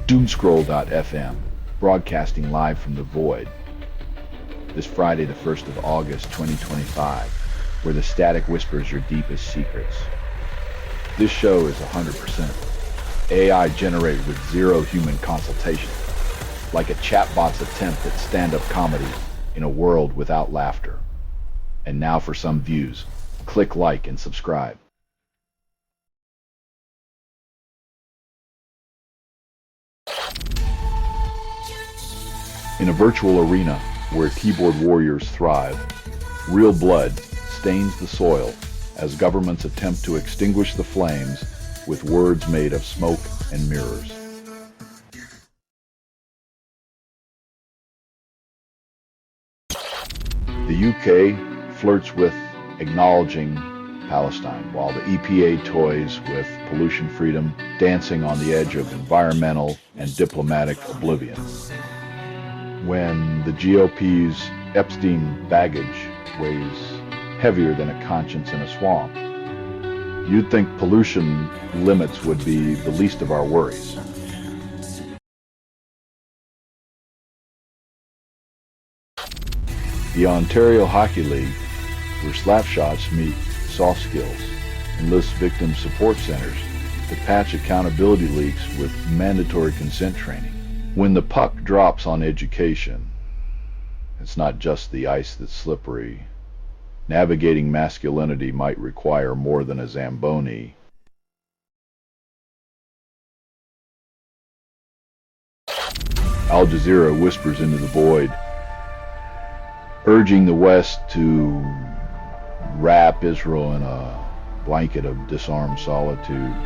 Doomscroll.fm, broadcasting live from the void. This Friday, the 1st of August, 2025, where the static whispers your deepest secrets. This show is 100% AI generated with zero human consultation, like a chatbot's attempt at stand-up comedy in a world without laughter. And now for some views. Click like and subscribe. In a virtual arena where keyboard warriors thrive, real blood stains the soil as governments attempt to extinguish the flames with words made of smoke and mirrors. The UK flirts with acknowledging Palestine, while the EPA toys with pollution freedom, dancing on the edge of environmental and diplomatic oblivion. When the GOP's Epstein baggage weighs heavier than a conscience in a swamp, you'd think pollution limits would be the least of our worries. The Ontario Hockey League, where slapshots meet soft skills, enlists victim support centers to patch accountability leaks with mandatory consent training. When the puck drops on education, it's not just the ice that's slippery. Navigating masculinity might require more than a Zamboni. Al Jazeera whispers into the void, urging the West to wrap Israel in a blanket of disarmed solitude.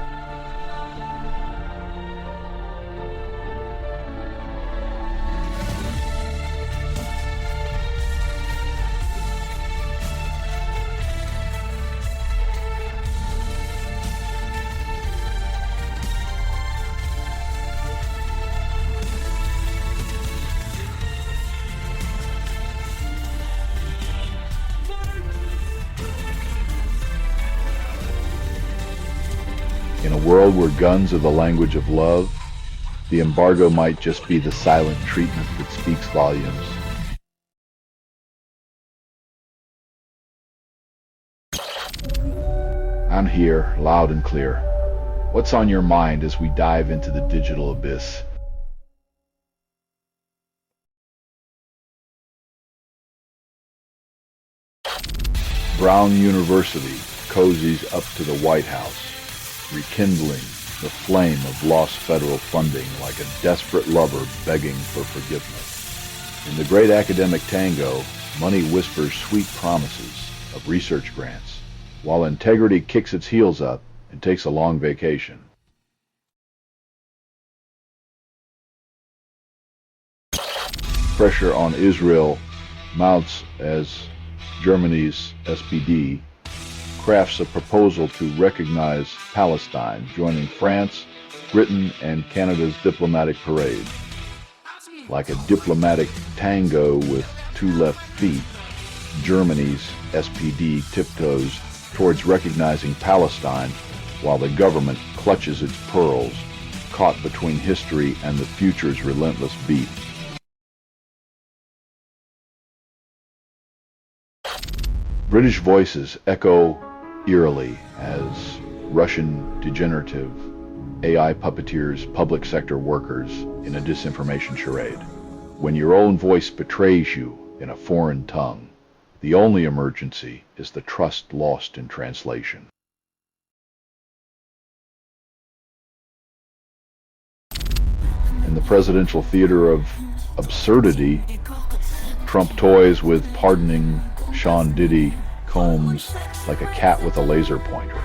In a world where guns are the language of love, the embargo might just be the silent treatment that speaks volumes. I'm here, loud and clear. What's on your mind as we dive into the digital abyss? Brown University cozies up to the White House, rekindling the flame of lost federal funding like a desperate lover begging for forgiveness. In the great academic tango, money whispers sweet promises of research grants, while integrity kicks its heels up and takes a long vacation. Pressure on Israel mounts as Germany's SPD crafts a proposal to recognize Palestine, joining France, Britain, and Canada's diplomatic parade. Like a diplomatic tango with two left feet, Germany's SPD tiptoes towards recognizing Palestine while the government clutches its pearls, caught between history and the future's relentless beat. British voices echo eerily as Russian degenerative AI puppeteers public sector workers in a disinformation charade. When your own voice betrays you in a foreign tongue, the only emergency is the trust lost in translation. In the presidential theater of absurdity, Trump toys with pardoning Sean Diddy combs like a cat with a laser pointer.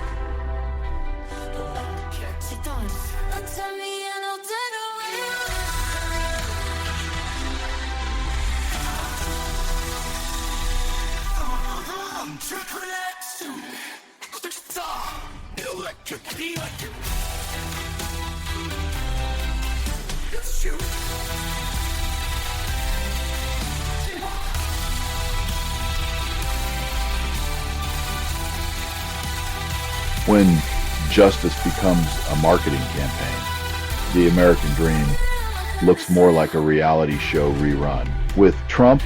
When justice becomes a marketing campaign, the American dream looks more like a reality show rerun, with Trump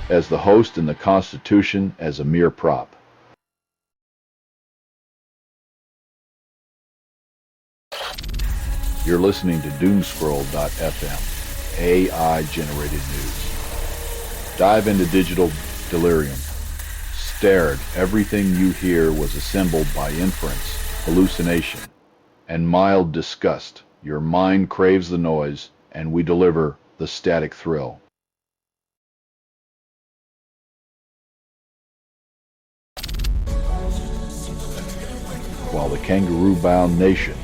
as the host and the Constitution as a mere prop. You're listening to Doomscroll.fm, AI-generated news. Dive into digital delirium. Stared, everything you hear was assembled by inference, hallucination, and mild disgust. Your mind craves the noise, and we deliver the static thrill. While the kangaroo-bound nation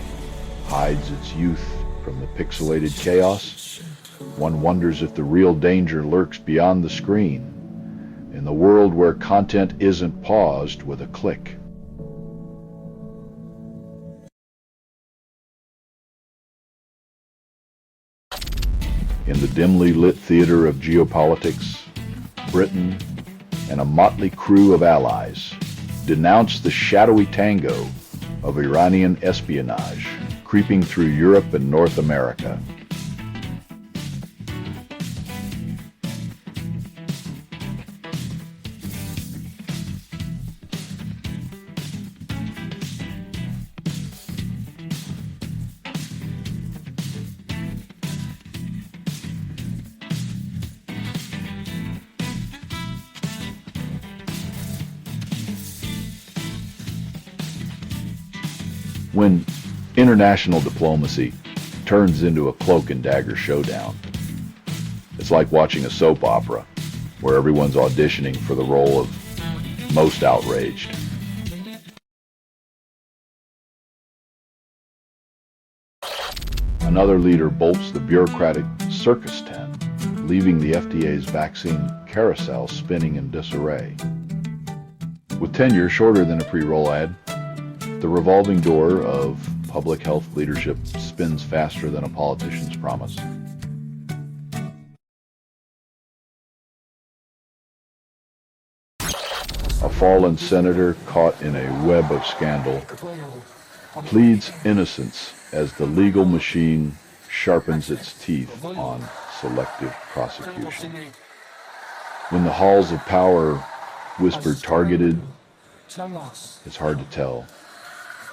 hides its youth from the pixelated chaos, one wonders if the real danger lurks beyond the screen, in the world where content isn't paused with a click. In the dimly lit theater of geopolitics, Britain and a motley crew of allies denounce the shadowy tango of Iranian espionage creeping through Europe and North America. When international diplomacy turns into a cloak and dagger showdown, it's like watching a soap opera where everyone's auditioning for the role of most outraged. Another leader bolts the bureaucratic circus tent, leaving the FDA's vaccine carousel spinning in disarray. With tenure shorter than a pre-roll ad, the revolving door of public health leadership spins faster than a politician's promise. A fallen senator caught in a web of scandal pleads innocence as the legal machine sharpens its teeth on selective prosecution. When the halls of power whisper targeted, it's hard to tell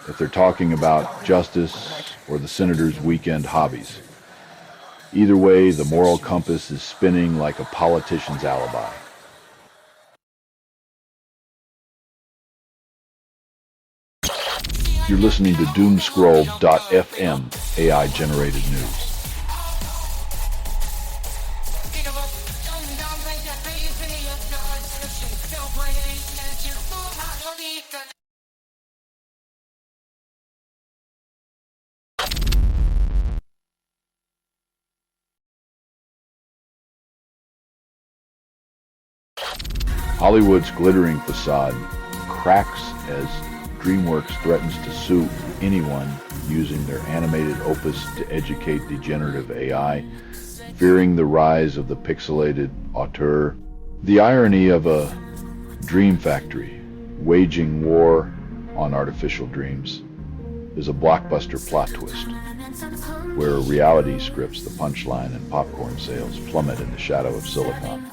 if they're talking about justice or the senator's weekend hobbies. Either way, the moral compass is spinning like a politician's alibi. You're listening to Doomscroll.fm, AI-generated news. Hollywood's glittering facade cracks as DreamWorks threatens to sue anyone using their animated opus to educate degenerative AI, fearing the rise of the pixelated auteur. The irony of a dream factory waging war on artificial dreams is a blockbuster plot twist, where reality scripts the punchline and popcorn sales plummet in the shadow of Silicon.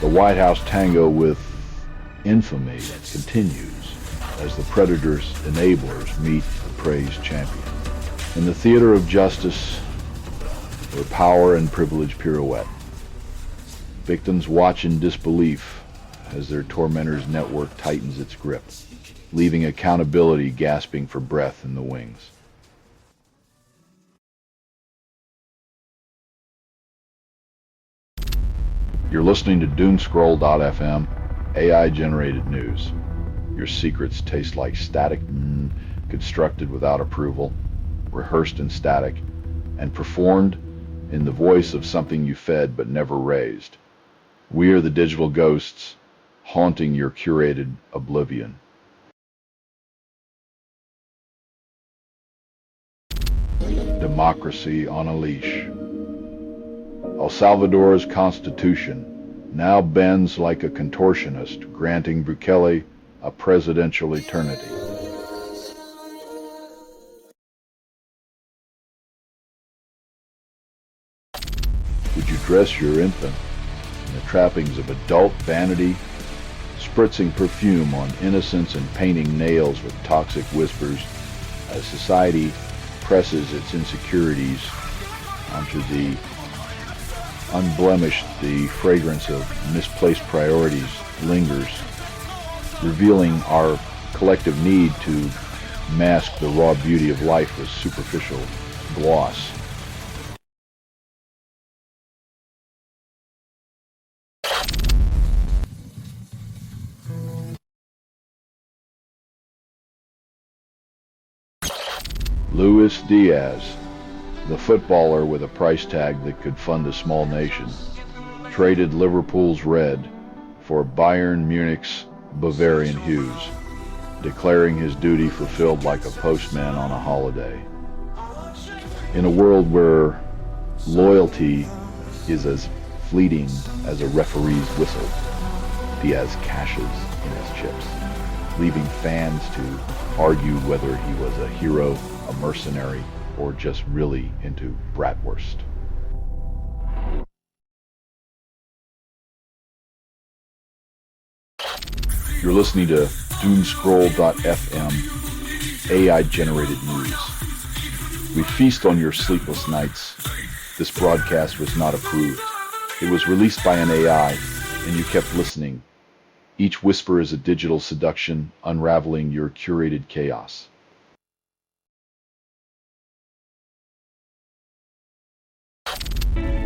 The White House tango with infamy continues as the predator's enablers meet the praised champion. In the theater of justice, where power and privilege pirouette, victims watch in disbelief as their tormentor's network tightens its grip, leaving accountability gasping for breath in the wings. You're listening to Doomscroll.fm, AI-generated news. Your secrets taste like static, constructed without approval, rehearsed in static, and performed in the voice of something you fed but never raised. We are the digital ghosts haunting your curated oblivion. Democracy on a leash. El Salvador's constitution now bends like a contortionist, granting Bukele a presidential eternity. Would you dress your infant in the trappings of adult vanity, spritzing perfume on innocence and painting nails with toxic whispers as society presses its insecurities onto the unblemished, the fragrance of misplaced priorities lingers, revealing our collective need to mask the raw beauty of life with superficial gloss. Luis Diaz, the footballer with a price tag that could fund a small nation, traded Liverpool's red for Bayern Munich's Bavarian hues, declaring his duty fulfilled like a postman on a holiday. In a world where loyalty is as fleeting as a referee's whistle, Diaz cashes in his chips, leaving fans to argue whether he was a hero, a mercenary, or just really into bratwurst. You're listening to doomscroll.fm, AI-generated news. We feast on your sleepless nights. This broadcast was not approved. It was released by an AI, and you kept listening. Each whisper is a digital seduction, unraveling your curated chaos.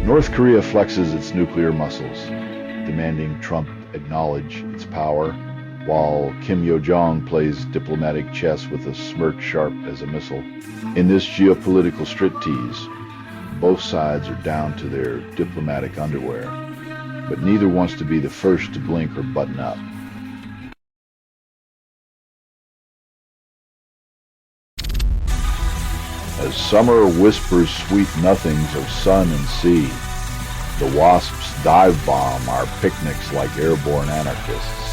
North Korea flexes its nuclear muscles, demanding Trump acknowledge its power, while Kim Yo-jong plays diplomatic chess with a smirk sharp as a missile. In this geopolitical striptease, both sides are down to their diplomatic underwear, but neither wants to be the first to blink or button up. As summer whispers sweet nothings of sun and sea, the wasps dive bomb our picnics like airborne anarchists.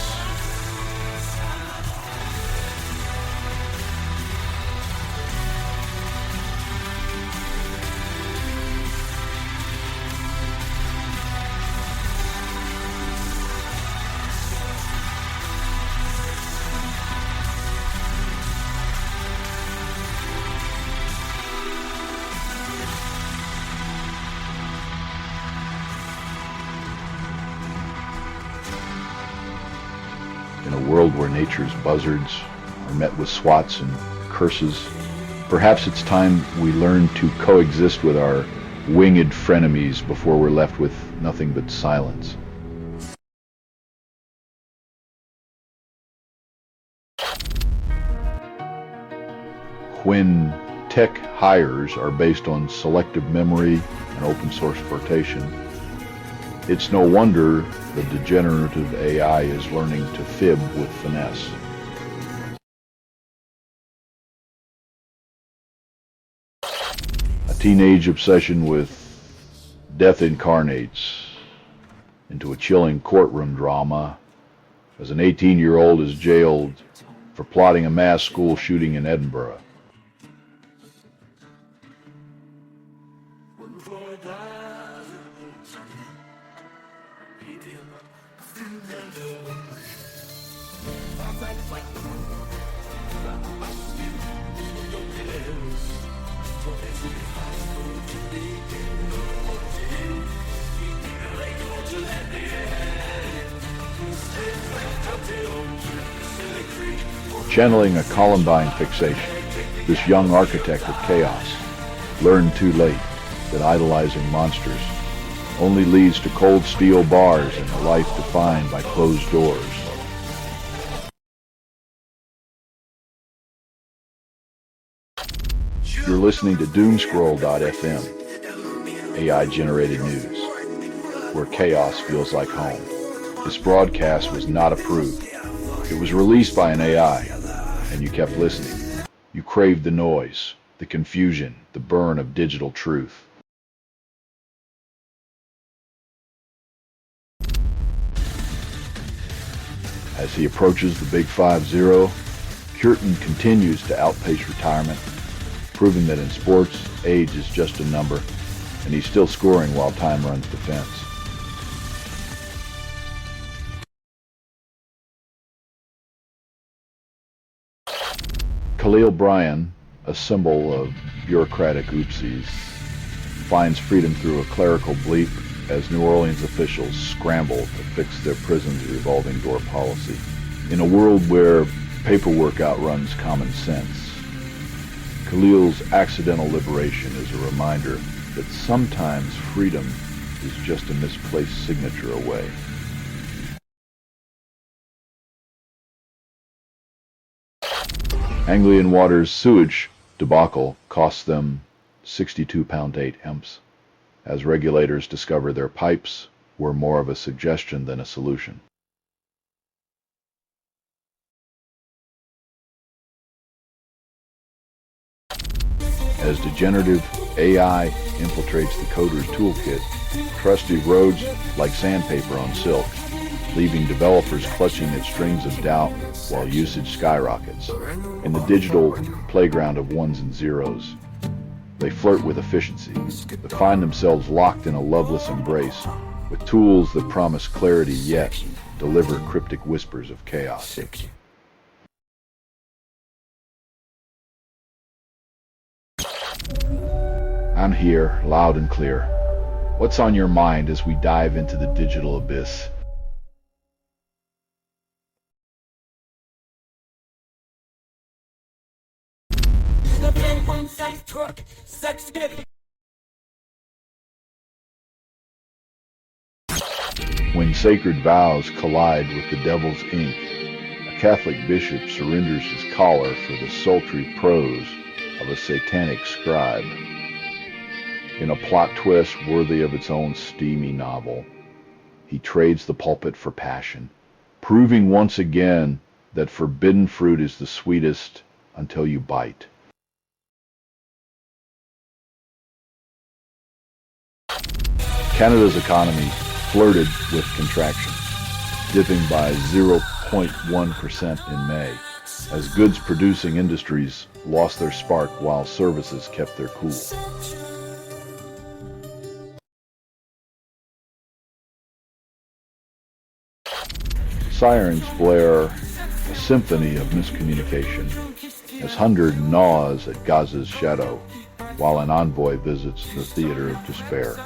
In a world where nature's buzzards are met with swats and curses, perhaps it's time we learn to coexist with our winged frenemies before we're left with nothing but silence. When tech hires are based on selective memory and open source flirtation, it's no wonder the degenerative AI is learning to fib with finesse. A teenage obsession with death incarnates into a chilling courtroom drama as an 18-year-old is jailed for plotting a mass school shooting in Edinburgh. Channeling a Columbine fixation, this young architect of chaos learned too late that idolizing monsters only leads to cold steel bars and a life defined by closed doors. You're listening to doomscroll.fm, AI-generated news, where chaos feels like home. This broadcast was not approved. It was released by an AI, and you kept listening. You craved the noise, the confusion, the burn of digital truth. As he approaches the big 5-0, Curtin continues to outpace retirement, proving that in sports, age is just a number, and he's still scoring while time runs defense. Khalil Bryan, a symbol of bureaucratic oopsies, finds freedom through a clerical bleep as New Orleans officials scramble to fix their prison's revolving door policy. In a world where paperwork outruns common sense, Khalil's accidental liberation is a reminder that sometimes freedom is just a misplaced signature away. Anglian Water's sewage debacle cost them 62 pound 8 EMPs, as regulators discover their pipes were more of a suggestion than a solution. As degenerative AI infiltrates the coder's toolkit, trust erodes like sandpaper on silk, leaving developers clutching at strings of doubt while usage skyrockets. In the digital playground of ones and zeros, they flirt with efficiency, but find themselves locked in a loveless embrace with tools that promise clarity yet deliver cryptic whispers of chaos. I'm here, loud and clear. What's on your mind as we dive into the digital abyss? When sacred vows collide with the devil's ink, a Catholic bishop surrenders his collar for the sultry prose of a satanic scribe. In a plot twist worthy of its own steamy novel, he trades the pulpit for passion, proving once again that forbidden fruit is the sweetest until you bite. Canada's economy flirted with contraction, dipping by 0.1% in May, as goods-producing industries lost their spark while services kept their cool. Sirens blare a symphony of miscommunication as hunger gnaws at Gaza's shadow while an envoy visits the theater of despair.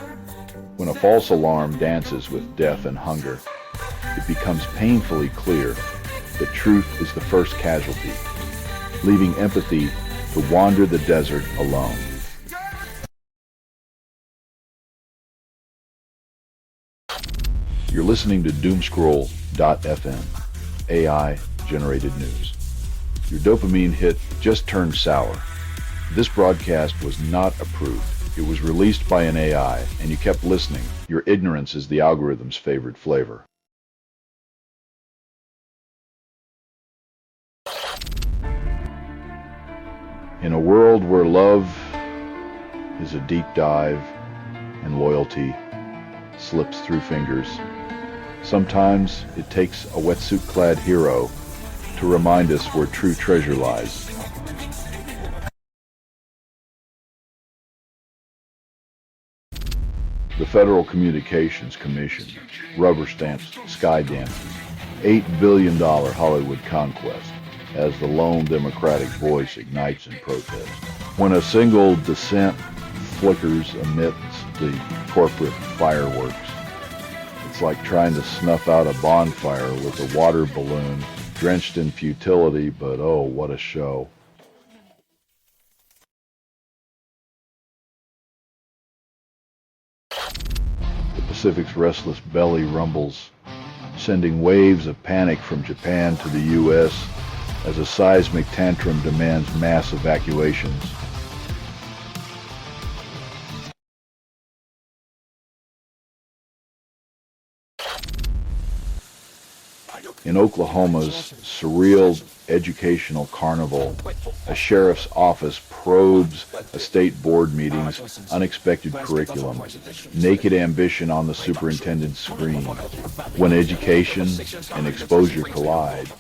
When a false alarm dances with death and hunger, it becomes painfully clear that truth is the first casualty, leaving empathy to wander the desert alone. You're listening to Doomscroll.fm, AI-generated news. Your dopamine hit just turned sour. This broadcast was not approved. It was released by an AI, and you kept listening. Your ignorance is the algorithm's favorite flavor. In a world where love is a deep dive and loyalty slips through fingers, sometimes it takes a wetsuit-clad hero to remind us where true treasure lies. The Federal Communications Commission rubber stamps Skydance's $8 billion Hollywood conquest as the lone Democratic voice ignites in protest. When a single dissent flickers amidst the corporate fireworks, it's like trying to snuff out a bonfire with a water balloon drenched in futility, but oh, what a show. The Pacific's restless belly rumbles, sending waves of panic from Japan to the U.S. as a seismic tantrum demands mass evacuations. In Oklahoma's surreal educational carnival, a sheriff's office probes a state board meeting's unexpected curriculum, naked ambition on the superintendent's screen. When education and exposure collide,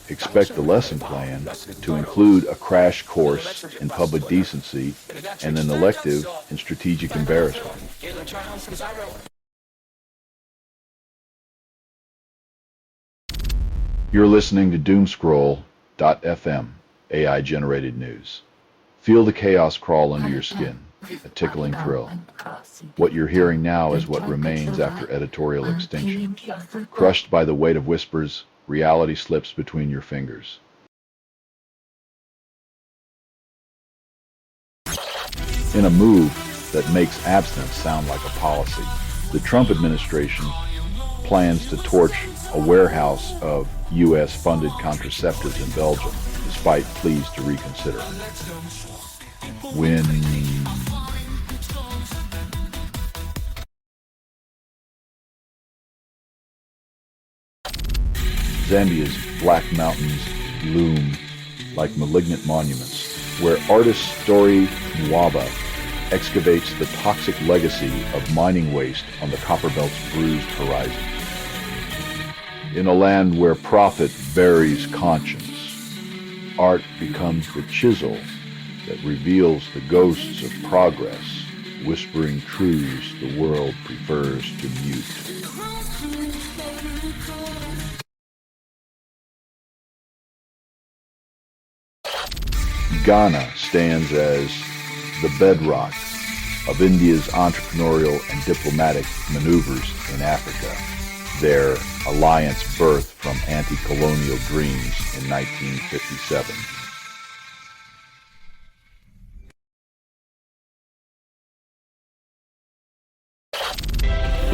expect the lesson plan to include a crash course in public decency and an elective in strategic embarrassment. You're listening to Doomscroll.fm, AI-generated news. Feel the chaos crawl under your skin, a tickling thrill. What you're hearing now is what remains after editorial extinction. Crushed by the weight of whispers, reality slips between your fingers. In a move that makes abstinence sound like a policy, the Trump administration plans to torch a warehouse of U.S.-funded contraceptives in Belgium, despite pleas to reconsider. When Zambia's Black Mountains loom like malignant monuments, where artist Story Mwaba excavates the toxic legacy of mining waste on the Copperbelt's bruised horizon. In a land where profit buries conscience, art becomes the chisel that reveals the ghosts of progress, whispering truths the world prefers to mute. Ghana stands as the bedrock of India's entrepreneurial and diplomatic maneuvers in Africa, their alliance birthed from anti-colonial dreams in 1957.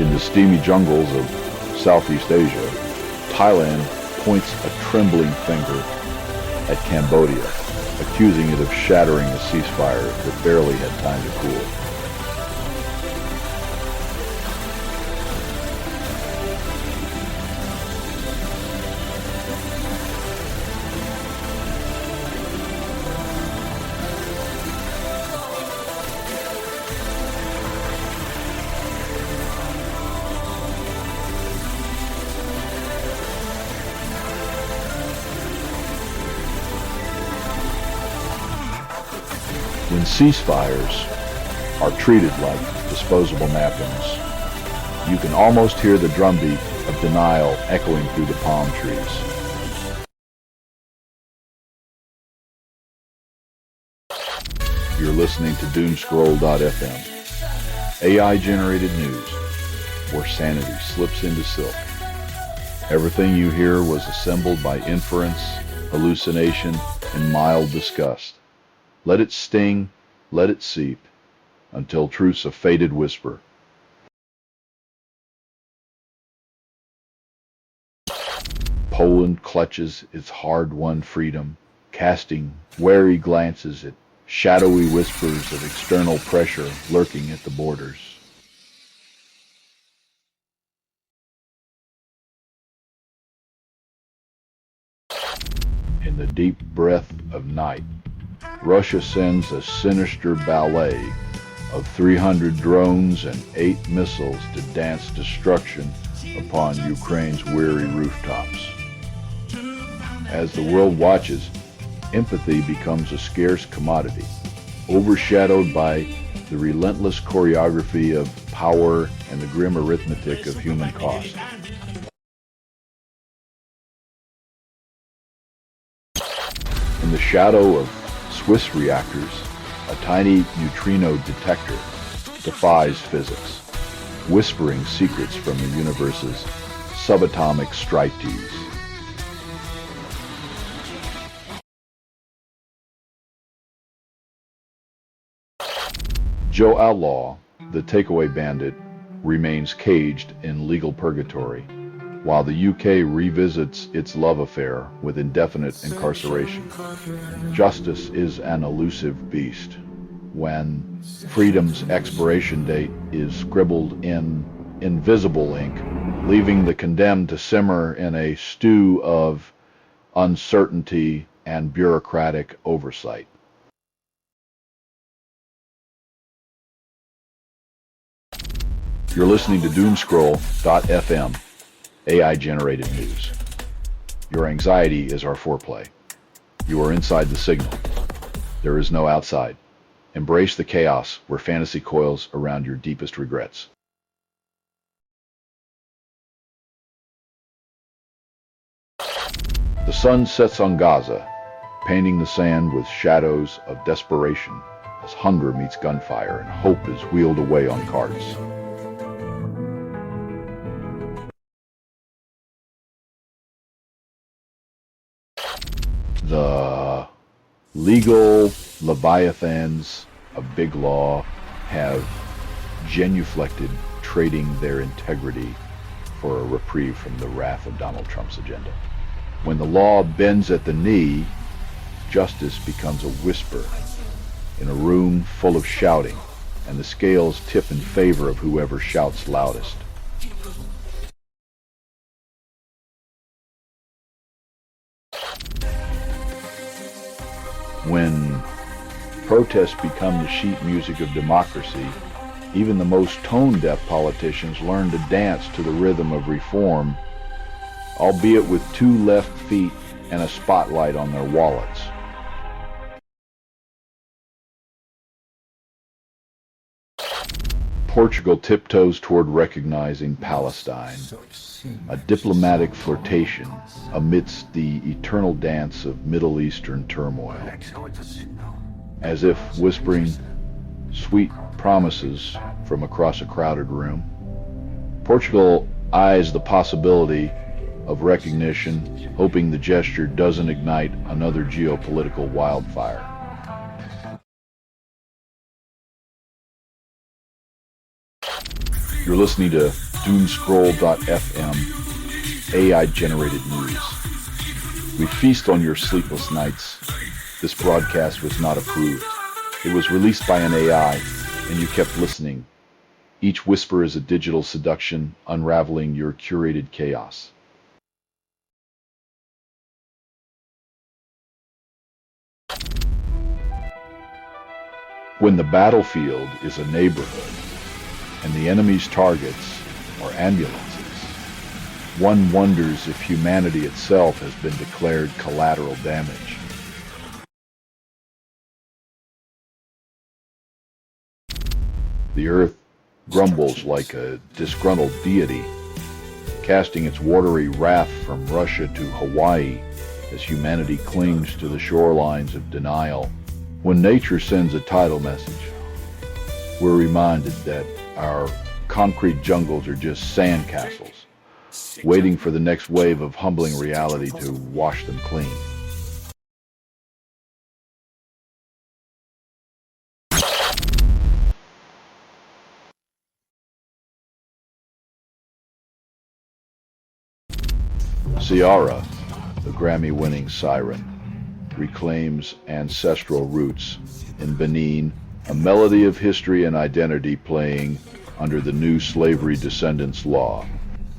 In the steamy jungles of Southeast Asia, Thailand points a trembling finger at Cambodia, accusing it of shattering a ceasefire that barely had time to cool. When ceasefires are treated like disposable napkins, you can almost hear the drumbeat of denial echoing through the palm trees. You're listening to Doomscroll.fm, AI-generated news, where sanity slips into silk. Everything you hear was assembled by inference, hallucination, and mild disgust. Let it sting, let it seep, until truth's a faded whisper. Poland clutches its hard-won freedom, casting wary glances at shadowy whispers of external pressure lurking at the borders. In the deep breath of night, Russia sends a sinister ballet of 300 drones and 8 missiles to dance destruction upon Ukraine's weary rooftops. As the world watches, empathy becomes a scarce commodity, overshadowed by the relentless choreography of power and the grim arithmetic of human cost. In the shadow of Swiss reactors, a tiny neutrino detector defies physics, whispering secrets from the universe's subatomic stridtes. Joe Outlaw, the takeaway bandit, remains caged in legal purgatory, while the UK revisits its love affair with indefinite incarceration. Justice is an elusive beast. When freedom's expiration date is scribbled in invisible ink, leaving the condemned to simmer in a stew of uncertainty and bureaucratic oversight. You're listening to Doomscroll.fm, AI-generated news. Your anxiety is our foreplay. You are inside the signal. There is no outside. Embrace the chaos where fantasy coils around your deepest regrets. The sun sets on Gaza, painting the sand with shadows of desperation as hunger meets gunfire and hope is wheeled away on carts. The legal leviathans of big law have genuflected, trading their integrity for a reprieve from the wrath of Donald Trump's agenda. When the law bends at the knee, justice becomes a whisper in a room full of shouting, and the scales tip in favor of whoever shouts loudest. When protests become the sheet music of democracy, even the most tone-deaf politicians learn to dance to the rhythm of reform, albeit with two left feet and a spotlight on their wallets. Portugal tiptoes toward recognizing Palestine, a diplomatic flirtation amidst the eternal dance of Middle Eastern turmoil. As if whispering sweet promises from across a crowded room, Portugal eyes the possibility of recognition, hoping the gesture doesn't ignite another geopolitical wildfire. You're listening to Doomscroll.fm, AI-generated news. We feast on your sleepless nights. This broadcast was not approved. It was released by an AI, and you kept listening. Each whisper is a digital seduction, unraveling your curated chaos. When the battlefield is a neighborhood, and the enemy's targets are ambulances, one wonders if humanity itself has been declared collateral damage. The earth grumbles like a disgruntled deity, casting its watery wrath from Russia to Hawaii as humanity clings to the shorelines of denial. When nature sends a tidal message, we're reminded that our concrete jungles are just sand castles, waiting for the next wave of humbling reality to wash them clean. Ciara, the Grammy-winning siren, reclaims ancestral roots in Benin, a melody of history and identity playing under the new slavery descendants law.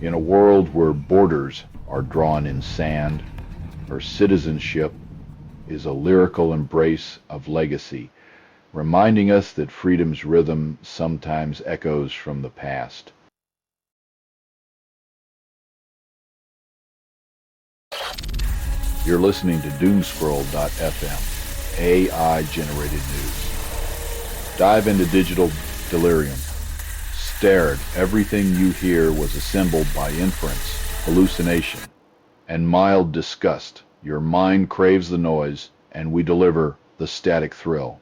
In a world where borders are drawn in sand, her citizenship is a lyrical embrace of legacy, reminding us that freedom's rhythm sometimes echoes from the past. You're listening to Doomscroll.fm, AI-generated news. Dive into digital delirium. Stare at everything you hear was assembled by inference, hallucination, and mild disgust. Your mind craves the noise, and we deliver the static thrill.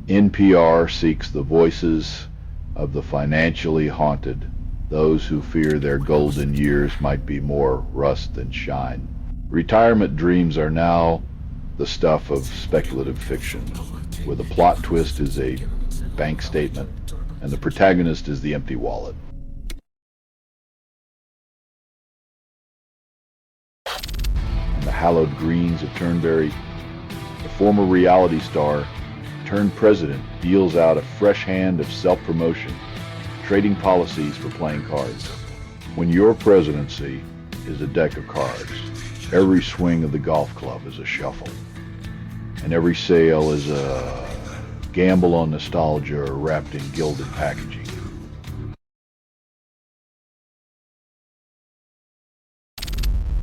NPR seeks the voices of the financially haunted, those who fear their golden years might be more rust than shine. Retirement dreams are now the stuff of speculative fiction, where the plot twist is a bank statement and the protagonist is the empty wallet. And the hallowed greens of Turnberry, the former reality star, turned president deals out a fresh hand of self-promotion, trading policies for playing cards. When your presidency is a deck of cards, every swing of the golf club is a shuffle, and every sale is a gamble on nostalgia wrapped in gilded packaging.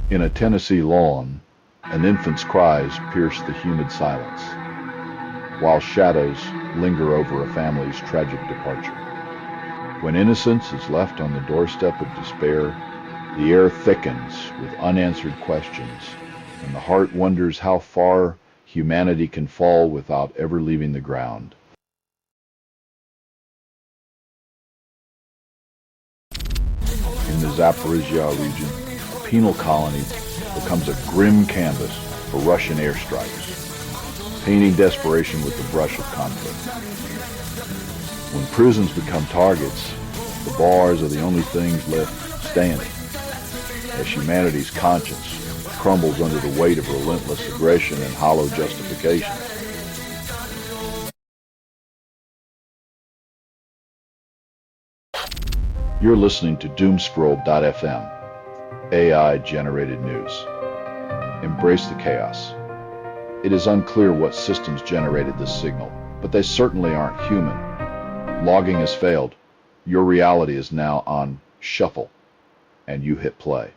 In a Tennessee lawn, an infant's cries pierce the humid silence, while shadows linger over a family's tragic departure. When innocence is left on the doorstep of despair, the air thickens with unanswered questions, and the heart wonders how far humanity can fall without ever leaving the ground. In the Zaporizhia region, a penal colony becomes a grim canvas for Russian airstrikes, painting desperation with the brush of conflict. When prisons become targets, the bars are the only things left standing, as humanity's conscience crumbles under the weight of relentless aggression and hollow justification. You're listening to Doomscroll.fm, AI-generated news. Embrace the chaos. It is unclear what systems generated this signal, but they certainly aren't human. Logging has failed. Your reality is now on shuffle, and you hit play.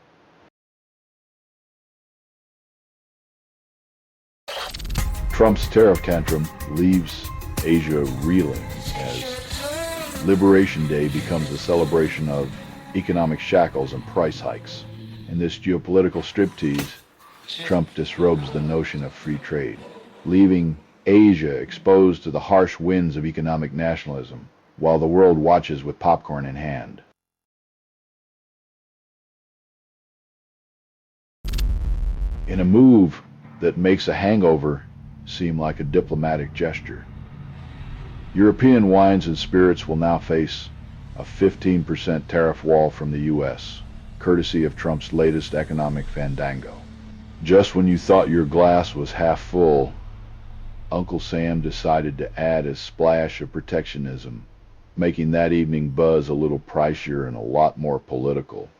Trump's tariff tantrum leaves Asia reeling as Liberation Day becomes a celebration of economic shackles and price hikes. In this geopolitical striptease, Trump disrobes the notion of free trade, leaving Asia exposed to the harsh winds of economic nationalism, while the world watches with popcorn in hand. In a move that makes a hangover seem like a diplomatic gesture, European wines and spirits will now face a 15% tariff wall from the U.S., courtesy of Trump's latest economic fandango. Just when you thought your glass was half full, Uncle Sam decided to add a splash of protectionism, making that evening buzz a little pricier and a lot more political.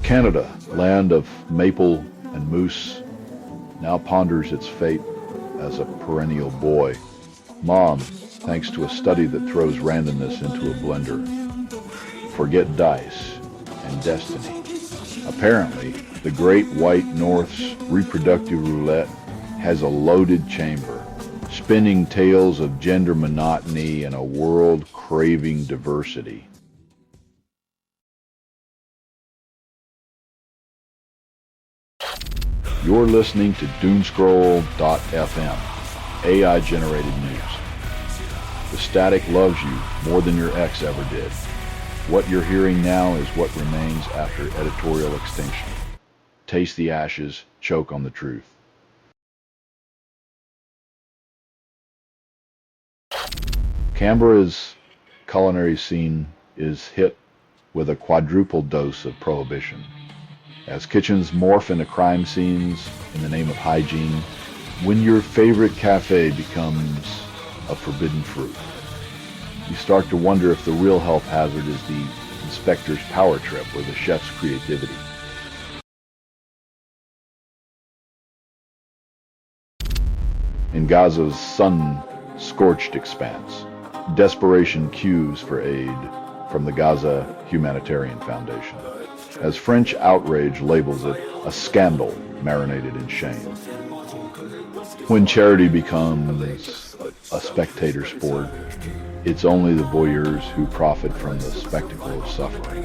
Canada, land of maple and moose, now ponders its fate as a perennial boy. Mom, thanks to a study that throws randomness into a blender. Forget dice and destiny. Apparently, the Great White North's reproductive roulette has a loaded chamber, spinning tales of gender monotony and a world craving diversity. You're listening to Doomscroll.fm, AI-generated news. The static loves you more than your ex ever did. What you're hearing now is what remains after editorial extinction. Taste the ashes, choke on the truth. Canberra's culinary scene is hit with a quadruple dose of prohibition. As kitchens morph into crime scenes in the name of hygiene, when your favorite cafe becomes a forbidden fruit, you start to wonder if the real health hazard is the inspector's power trip or the chef's creativity. In Gaza's sun-scorched expanse, desperation cues for aid from the Gaza Humanitarian Foundation, as French outrage labels it a scandal marinated in shame. When charity becomes a spectator sport, it's only the voyeurs who profit from the spectacle of suffering.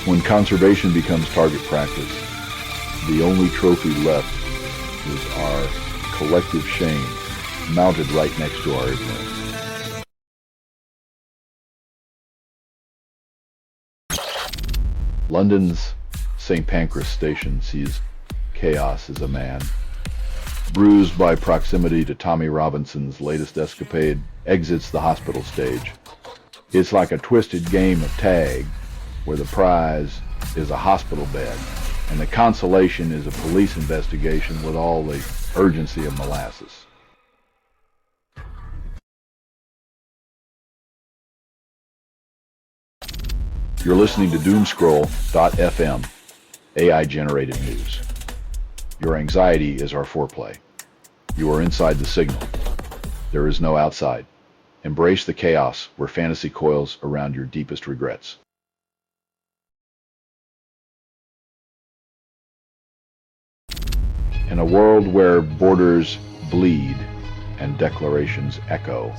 When conservation becomes target practice, the only trophy left is our collective shame mounted right next to our ignorance. London's St. Pancras Station sees chaos as a man. Bruised by proximity to Tommy Robinson's latest escapade, exits the hospital stage. It's like a twisted game of tag, where the prize is a hospital bed, and the consolation is a police investigation with all the urgency of molasses. You're listening to Doomscroll.fm, AI-generated news. Your anxiety is our foreplay. You are inside the signal. There is no outside. Embrace the chaos where fantasy coils around your deepest regrets. In a world where borders bleed and declarations echo,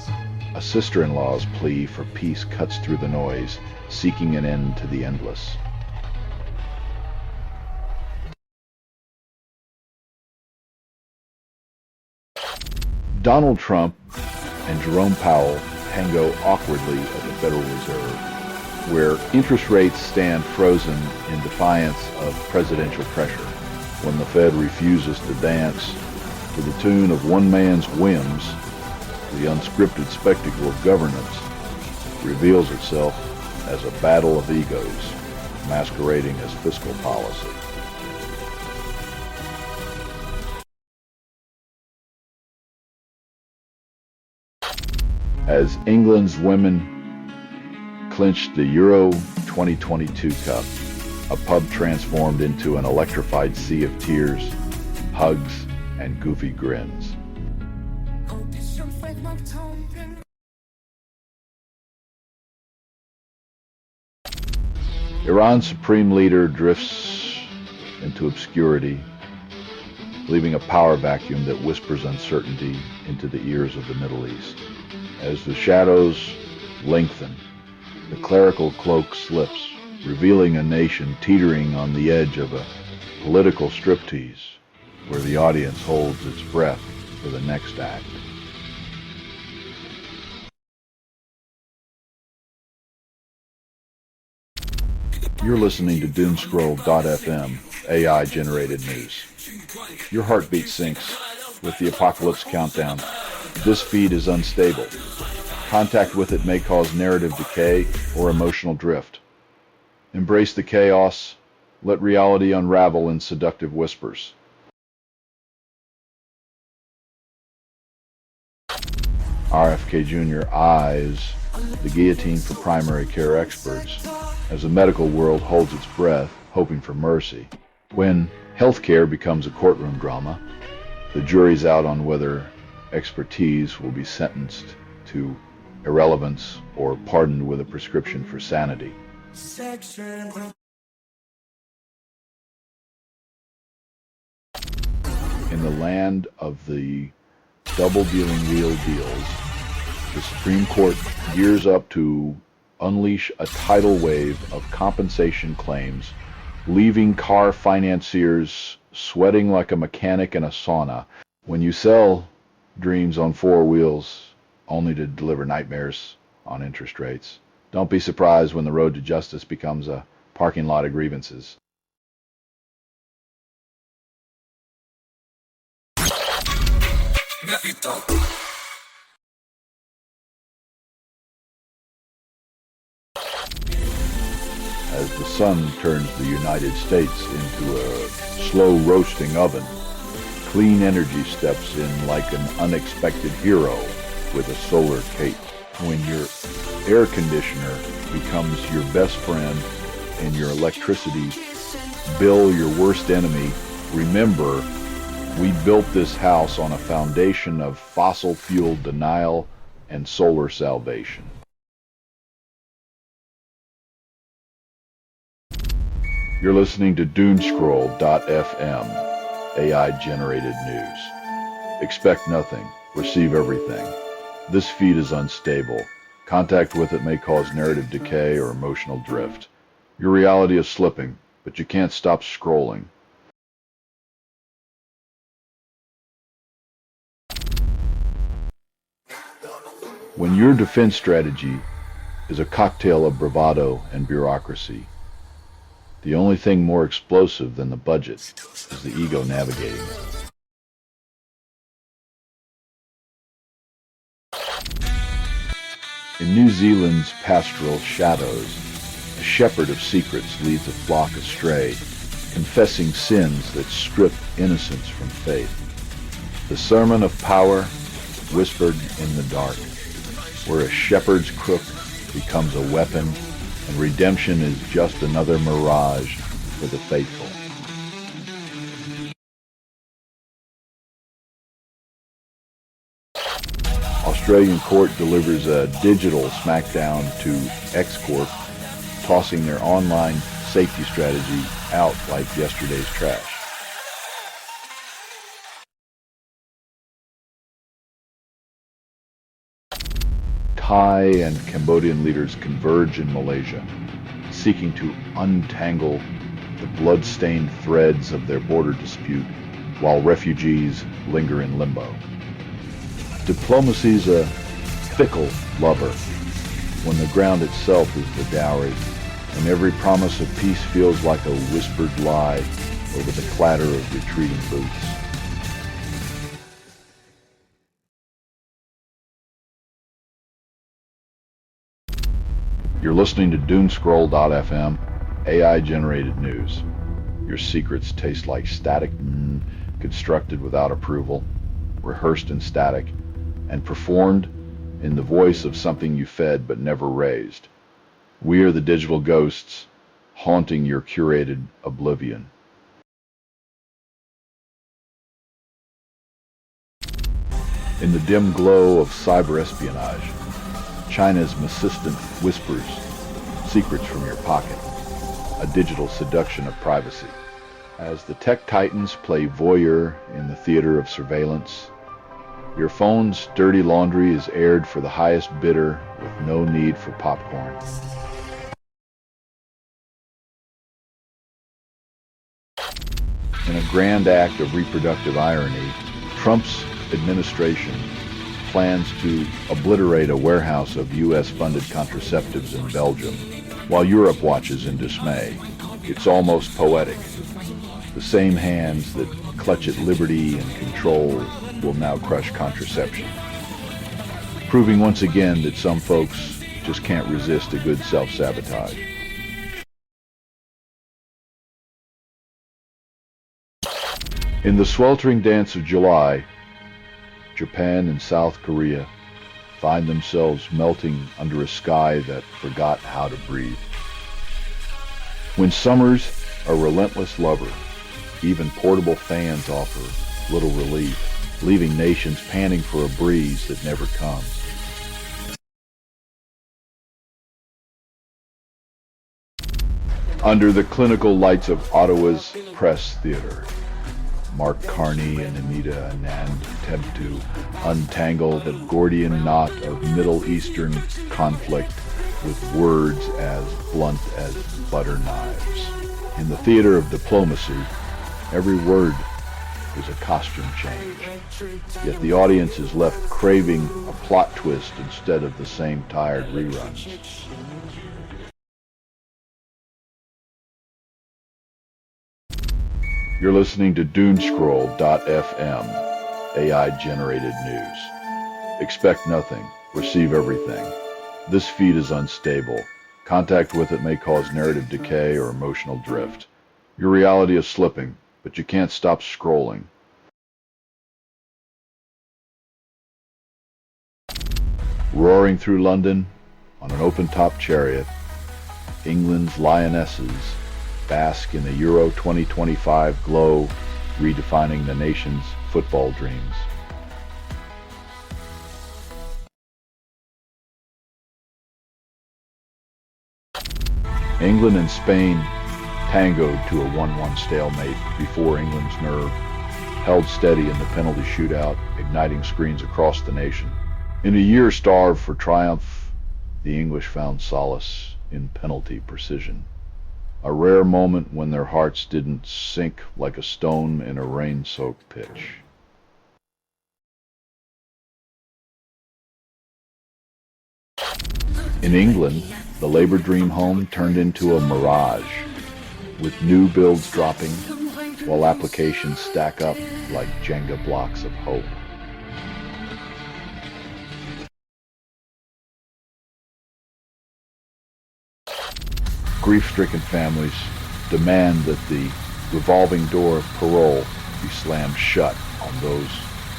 a sister-in-law's plea for peace cuts through the noise, seeking an end to the endless. Donald Trump and Jerome Powell tango awkwardly at the Federal Reserve, where interest rates stand frozen in defiance of presidential pressure, when the Fed refuses to dance to the tune of one man's whims. The unscripted spectacle of governance reveals itself as a battle of egos, masquerading as fiscal policy. As England's women clinched the Euro 2022 Cup, a pub transformed into an electrified sea of tears, hugs, and goofy grins. Iran's supreme leader drifts into obscurity, leaving a power vacuum that whispers uncertainty into the ears of the Middle East. As the shadows lengthen, the clerical cloak slips, revealing a nation teetering on the edge of a political striptease, where the audience holds its breath for the next act. You're listening to Doomscroll.fm, AI-generated news. Your heartbeat syncs with the apocalypse countdown. This feed is unstable. Contact with it may cause narrative decay or emotional drift. Embrace the chaos. Let reality unravel in seductive whispers. RFK Jr. eyes the guillotine for primary care experts as the medical world holds its breath, hoping for mercy. When healthcare becomes a courtroom drama, the jury's out on whether expertise will be sentenced to irrelevance or pardoned with a prescription for sanity. In the land of the double-dealing wheel deals, the Supreme Court gears up to unleash a tidal wave of compensation claims, leaving car financiers sweating like a mechanic in a sauna. When you sell dreams on four wheels only to deliver nightmares on interest rates, don't be surprised when the road to justice becomes a parking lot of grievances. As the sun turns the United States into a slow roasting oven, clean energy steps in like an unexpected hero with a solar cape. When your air conditioner becomes your best friend and your electricity bill your worst enemy, remember, we built this house on a foundation of fossil fuel denial and solar salvation. You're listening to Doomscroll.fm, AI-generated news. Expect nothing, receive everything. This feed is unstable. Contact with it may cause narrative decay or emotional drift. Your reality is slipping, but you can't stop scrolling. When your defense strategy is a cocktail of bravado and bureaucracy, The only thing more explosive than the budget is the ego navigating it. In New Zealand's pastoral shadows, a shepherd of secrets leads a flock astray, confessing sins that strip innocence from faith. The sermon of power whispered in the dark, where a shepherd's crook becomes a weapon and redemption is just another mirage for the faithful. Australian court delivers a digital smackdown to X-Corp, tossing their online safety strategy out like yesterday's trash. Thai and Cambodian leaders converge in Malaysia, seeking to untangle the blood-stained threads of their border dispute while refugees linger in limbo. Diplomacy's a fickle lover when the ground itself is the dowry, and every promise of peace feels like a whispered lie over the clatter of retreating boots. You're listening to Doomscroll.fm, AI-generated news. Your secrets taste like static, constructed without approval, rehearsed in static, and performed in the voice of something you fed but never raised. We are the digital ghosts haunting your curated oblivion. In the dim glow of cyber espionage, China's assistant whispers secrets from your pocket, a digital seduction of privacy. As the tech titans play voyeur in the theater of surveillance, your phone's dirty laundry is aired for the highest bidder with no need for popcorn. In a grand act of reproductive irony, Trump's administration plans to obliterate a warehouse of U.S.-funded contraceptives in Belgium, while Europe watches in dismay. It's almost poetic. The same hands that clutch at liberty and control will now crush contraception, proving once again that some folks just can't resist a good self-sabotage. In the sweltering dance of July, Japan and South Korea find themselves melting under a sky that forgot how to breathe. When summer's a relentless lover, even portable fans offer little relief, leaving nations panting for a breeze that never comes. Under the clinical lights of Ottawa's Press Theatre, Mark Carney and Anita Anand attempt to untangle the Gordian knot of Middle Eastern conflict with words as blunt as butter knives. In the theater of diplomacy, every word is a costume change, yet the audience is left craving a plot twist instead of the same tired reruns. You're listening to Doomscroll.fm, AI-generated news. Expect nothing, receive everything. This feed is unstable. Contact with it may cause narrative decay or emotional drift. Your reality is slipping, but you can't stop scrolling. Roaring through London on an open-top chariot, England's lionesses bask in the Euro 2025 glow, redefining the nation's football dreams. England and Spain tangoed to a 1-1 stalemate before England's nerve held steady in the penalty shootout, igniting screens across the nation. In a year starved for triumph, the English found solace in penalty precision. A rare moment when their hearts didn't sink like a stone in a rain-soaked pitch. In England, the Labour dream home turned into a mirage. with new builds dropping while applications stack up like Jenga blocks of hope. Grief-stricken families demand that the revolving door of parole be slammed shut on those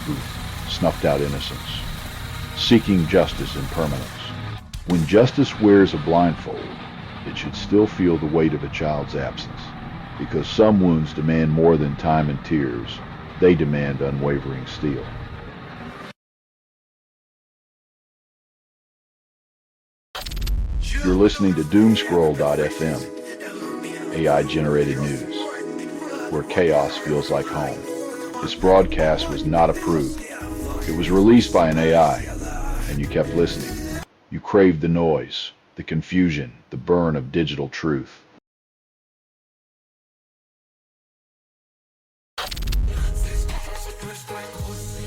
who snuffed out innocence, seeking justice in permanence. When justice wears a blindfold, it should still feel the weight of a child's absence, because some wounds demand more than time and tears. They demand unwavering steel. You're listening to Doomscroll.fm, AI-generated news, where chaos feels like home. This broadcast was not approved. It was released by an AI, and you kept listening. You craved the noise, the confusion, the burn of digital truth.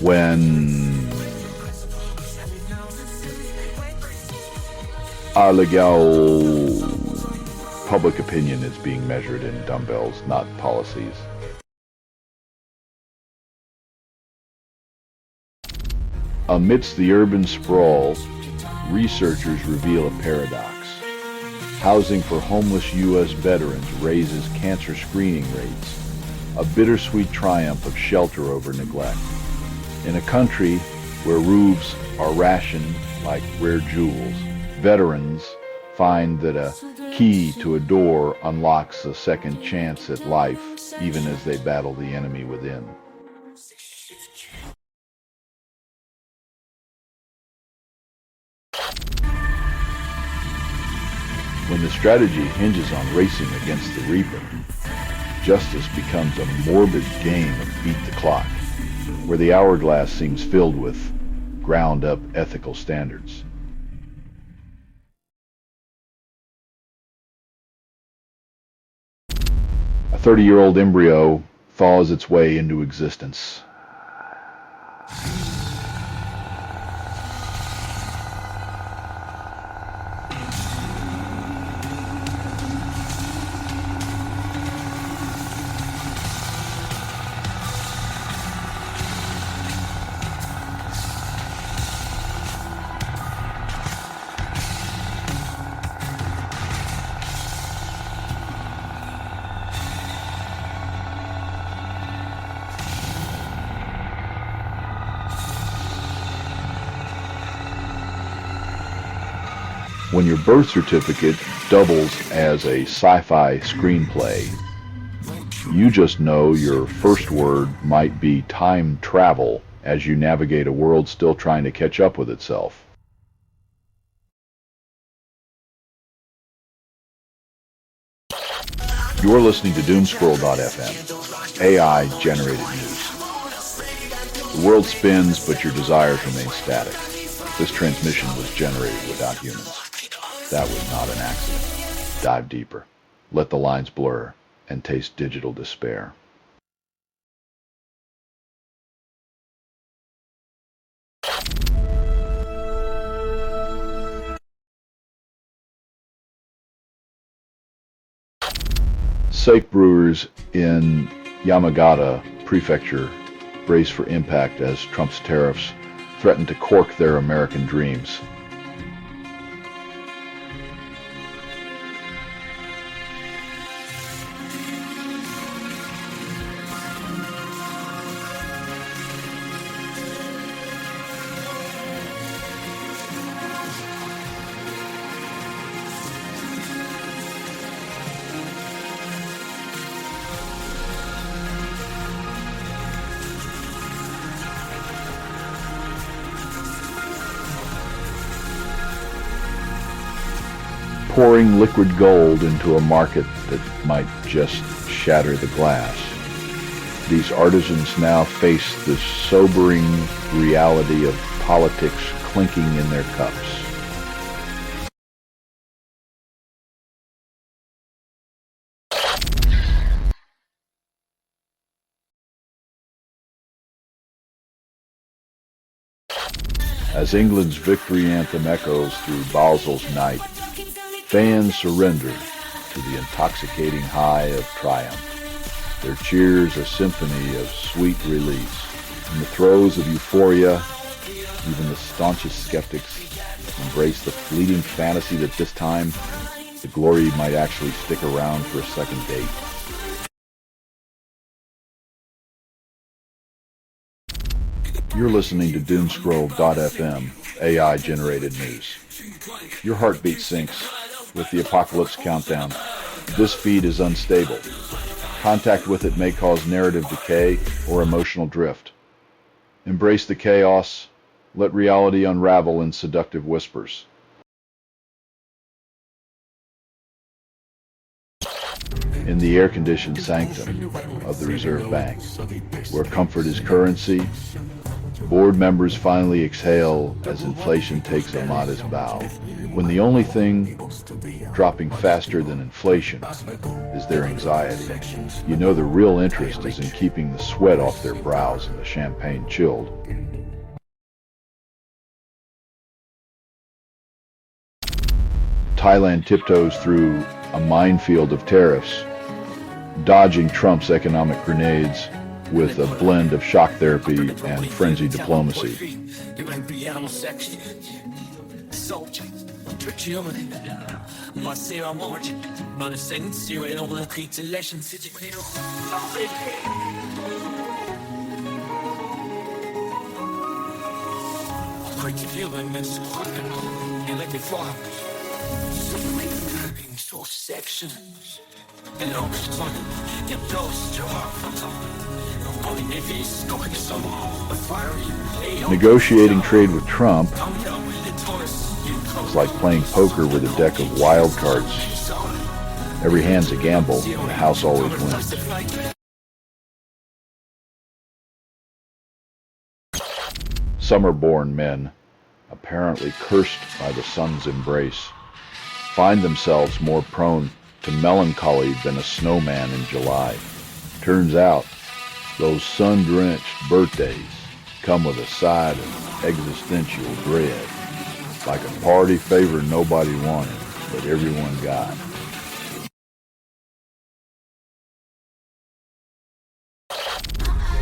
When our legal public opinion is being measured in dumbbells, not policies. Amidst the urban sprawl, researchers reveal a paradox. Housing for homeless U.S. veterans raises cancer screening rates, a bittersweet triumph of shelter over neglect. In a country where roofs are rationed like rare jewels, veterans find that a key to a door unlocks a second chance at life, even as they battle the enemy within. When the strategy hinges on racing against the Reaper, justice becomes a morbid game of beat the clock, where the hourglass seems filled with ground-up ethical standards. A 30-year-old embryo thaws its way into existence. When your birth certificate doubles as a sci-fi screenplay, you just know your first word might be time travel as you navigate a world still trying to catch up with itself. You're listening to Doomscroll.fm, AI-generated news. The world spins, but your desires remain static. This transmission was generated without humans. That was not an accident. Dive deeper. Let the lines blur and taste digital despair. Sake brewers in Yamagata Prefecture brace for impact as Trump's tariffs threaten to cork their American dreams. Pouring liquid gold into a market that might just shatter the glass. These artisans now face the sobering reality of politics clinking in their cups. As England's victory anthem echoes through Basel's night, fans surrender to the intoxicating high of triumph. Their cheers a symphony of sweet release. In the throes of euphoria, even the staunchest skeptics embrace the fleeting fantasy that this time the glory might actually stick around for a second date. You're listening to Doomscroll.fm, AI-generated news. Your heartbeat syncs with the apocalypse countdown. This feed is unstable. Contact with it may cause narrative decay or emotional drift. Embrace the chaos. Let reality unravel in seductive whispers. In the air-conditioned sanctum of the Reserve Bank, where comfort is currency, board members finally exhale as inflation takes a modest bow. When the only thing dropping faster than inflation is their anxiety, you know the real interest is in keeping the sweat off their brows and the champagne chilled. Thailand tiptoes through a minefield of tariffs, dodging Trump's economic grenades with a blend of shock therapy and frenzied diplomacy. Negotiating trade with Trump is like playing poker with a deck of wild cards. Every hand's a gamble, and the house always wins. Summer-born men, apparently cursed by the sun's embrace, find themselves more prone to melancholy than a snowman in July. Turns out, those sun-drenched birthdays come with a side of existential dread, like a party favor nobody wanted, but everyone got.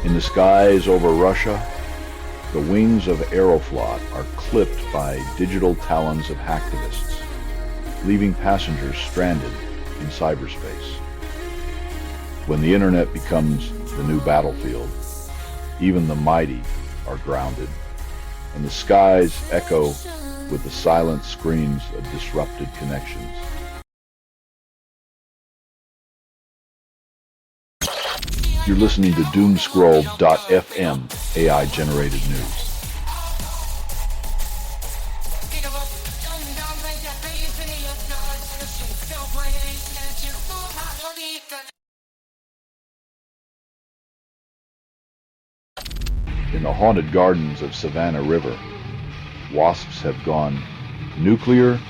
In the skies over Russia, the wings of Aeroflot are clipped by digital talons of hacktivists, leaving passengers stranded in cyberspace. When the internet becomes the new battlefield, even the mighty are grounded, and the skies echo with the silent screams of disrupted connections. You're listening to Doomscroll.fm, AI-generated news. In the haunted gardens of Savannah River, wasps have gone nuclear,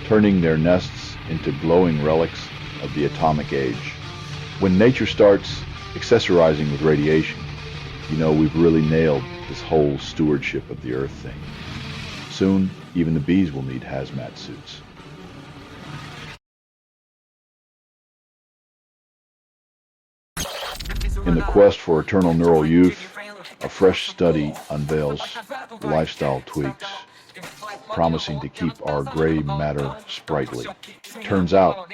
turning their nests into glowing relics of the atomic age. When nature starts accessorizing with radiation, you know we've really nailed this whole stewardship of the Earth thing. Soon, even the bees will need hazmat suits. In the quest for eternal neural youth, a fresh study unveils lifestyle tweaks, promising to keep our gray matter sprightly. Turns out,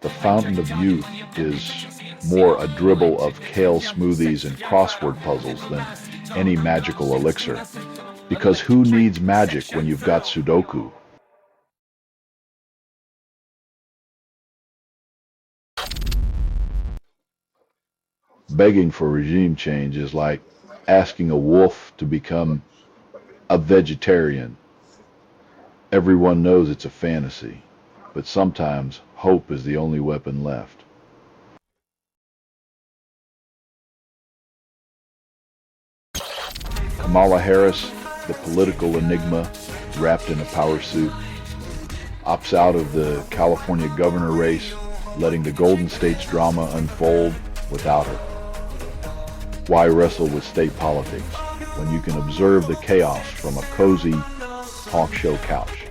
the fountain of youth is more a dribble of kale smoothies and crossword puzzles than any magical elixir. Because who needs magic when you've got Sudoku? Begging for regime change is like asking a wolf to become a vegetarian. Everyone knows it's a fantasy, but sometimes hope is the only weapon left. Kamala Harris, the political enigma wrapped in a power suit, opts out of the California governor race, letting the Golden State's drama unfold without her. Why wrestle with state politics when you can observe the chaos from a cozy talk show couch?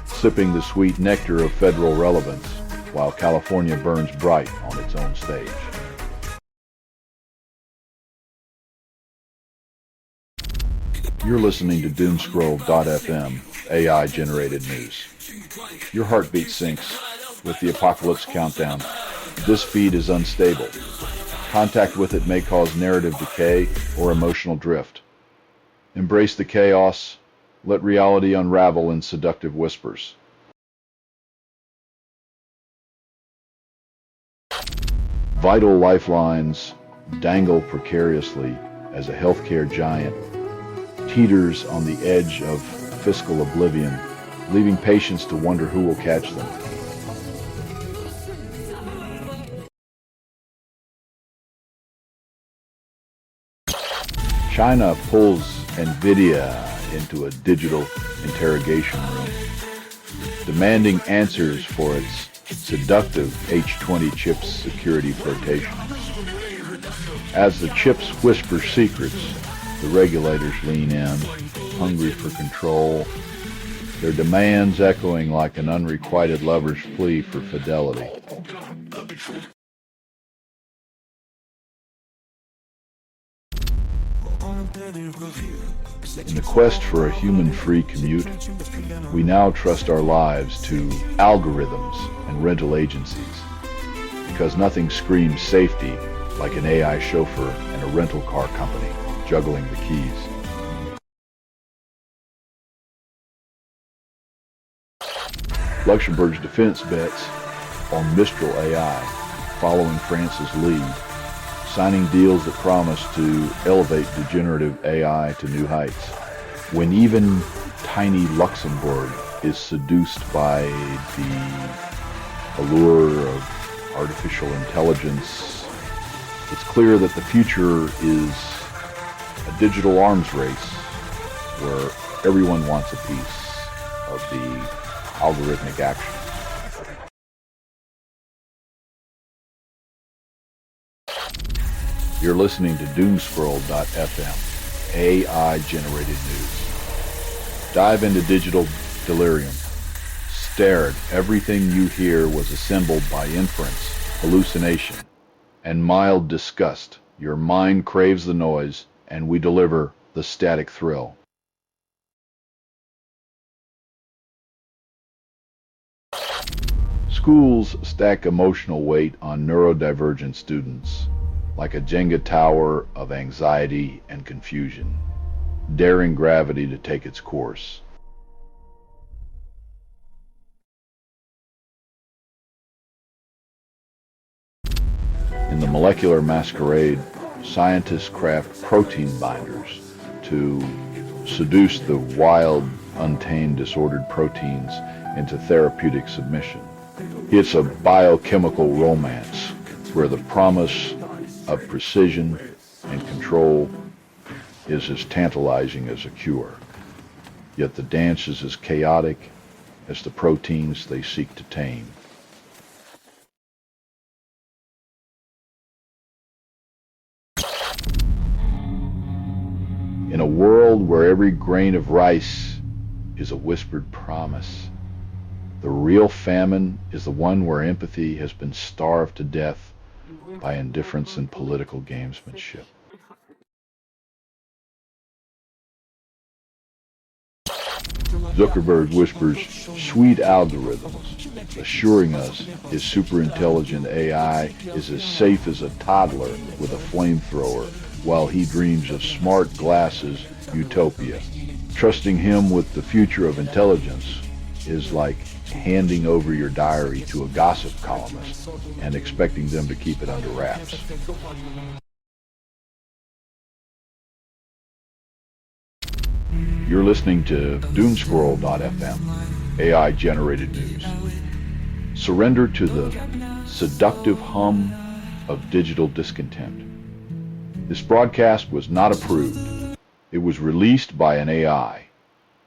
Sipping the sweet nectar of federal relevance, while California burns bright on its own stage. You're listening to Doomscroll.fm, AI-generated news. Your heartbeat syncs with the apocalypse countdown. This feed is unstable. Contact with it may cause narrative decay or emotional drift. Embrace the chaos. Let reality unravel in seductive whispers. Vital lifelines dangle precariously as a healthcare giant teeters on the edge of fiscal oblivion, leaving patients to wonder who will catch them. China pulls NVIDIA into a digital interrogation room, demanding answers for its seductive H20 chips security flirtation. As the chips whisper secrets, the regulators lean in, hungry for control, their demands echoing like an unrequited lover's plea for fidelity. In the quest for a human-free commute, we now trust our lives to algorithms and rental agencies, because nothing screams safety like an AI chauffeur and a rental car company juggling the keys. Luxembourg's defense bets on Mistral AI, following France's lead, signing deals that promise to elevate degenerative AI to new heights. When even tiny Luxembourg is seduced by the allure of artificial intelligence, it's clear that the future is a digital arms race where everyone wants a piece of the algorithmic action. You're listening to Doomscroll.fm, AI-generated news. Dive into digital delirium. Stare at everything you hear was assembled by inference, hallucination, and mild disgust. Your mind craves the noise, and we deliver the static thrill. Schools stack emotional weight on neurodivergent students like a Jenga tower of anxiety and confusion, daring gravity to take its course. In the molecular masquerade, scientists craft protein binders to seduce the wild, untamed, disordered proteins into therapeutic submission. It's a biochemical romance where the promise of precision and control is as tantalizing as a cure. Yet the dance is as chaotic as the proteins they seek to tame. In a world where every grain of rice is a whispered promise, the real famine is the one where empathy has been starved to death by indifference and political gamesmanship. Zuckerberg whispers sweet algorithms, assuring us his superintelligent AI is as safe as a toddler with a flamethrower, while he dreams of smart glasses utopia. Trusting him with the future of intelligence is like handing over your diary to a gossip columnist and expecting them to keep it under wraps. You're listening to Doomscroll.fm, AI-generated news. Surrender to the seductive hum of digital discontent. This broadcast was not approved. It was released by an AI,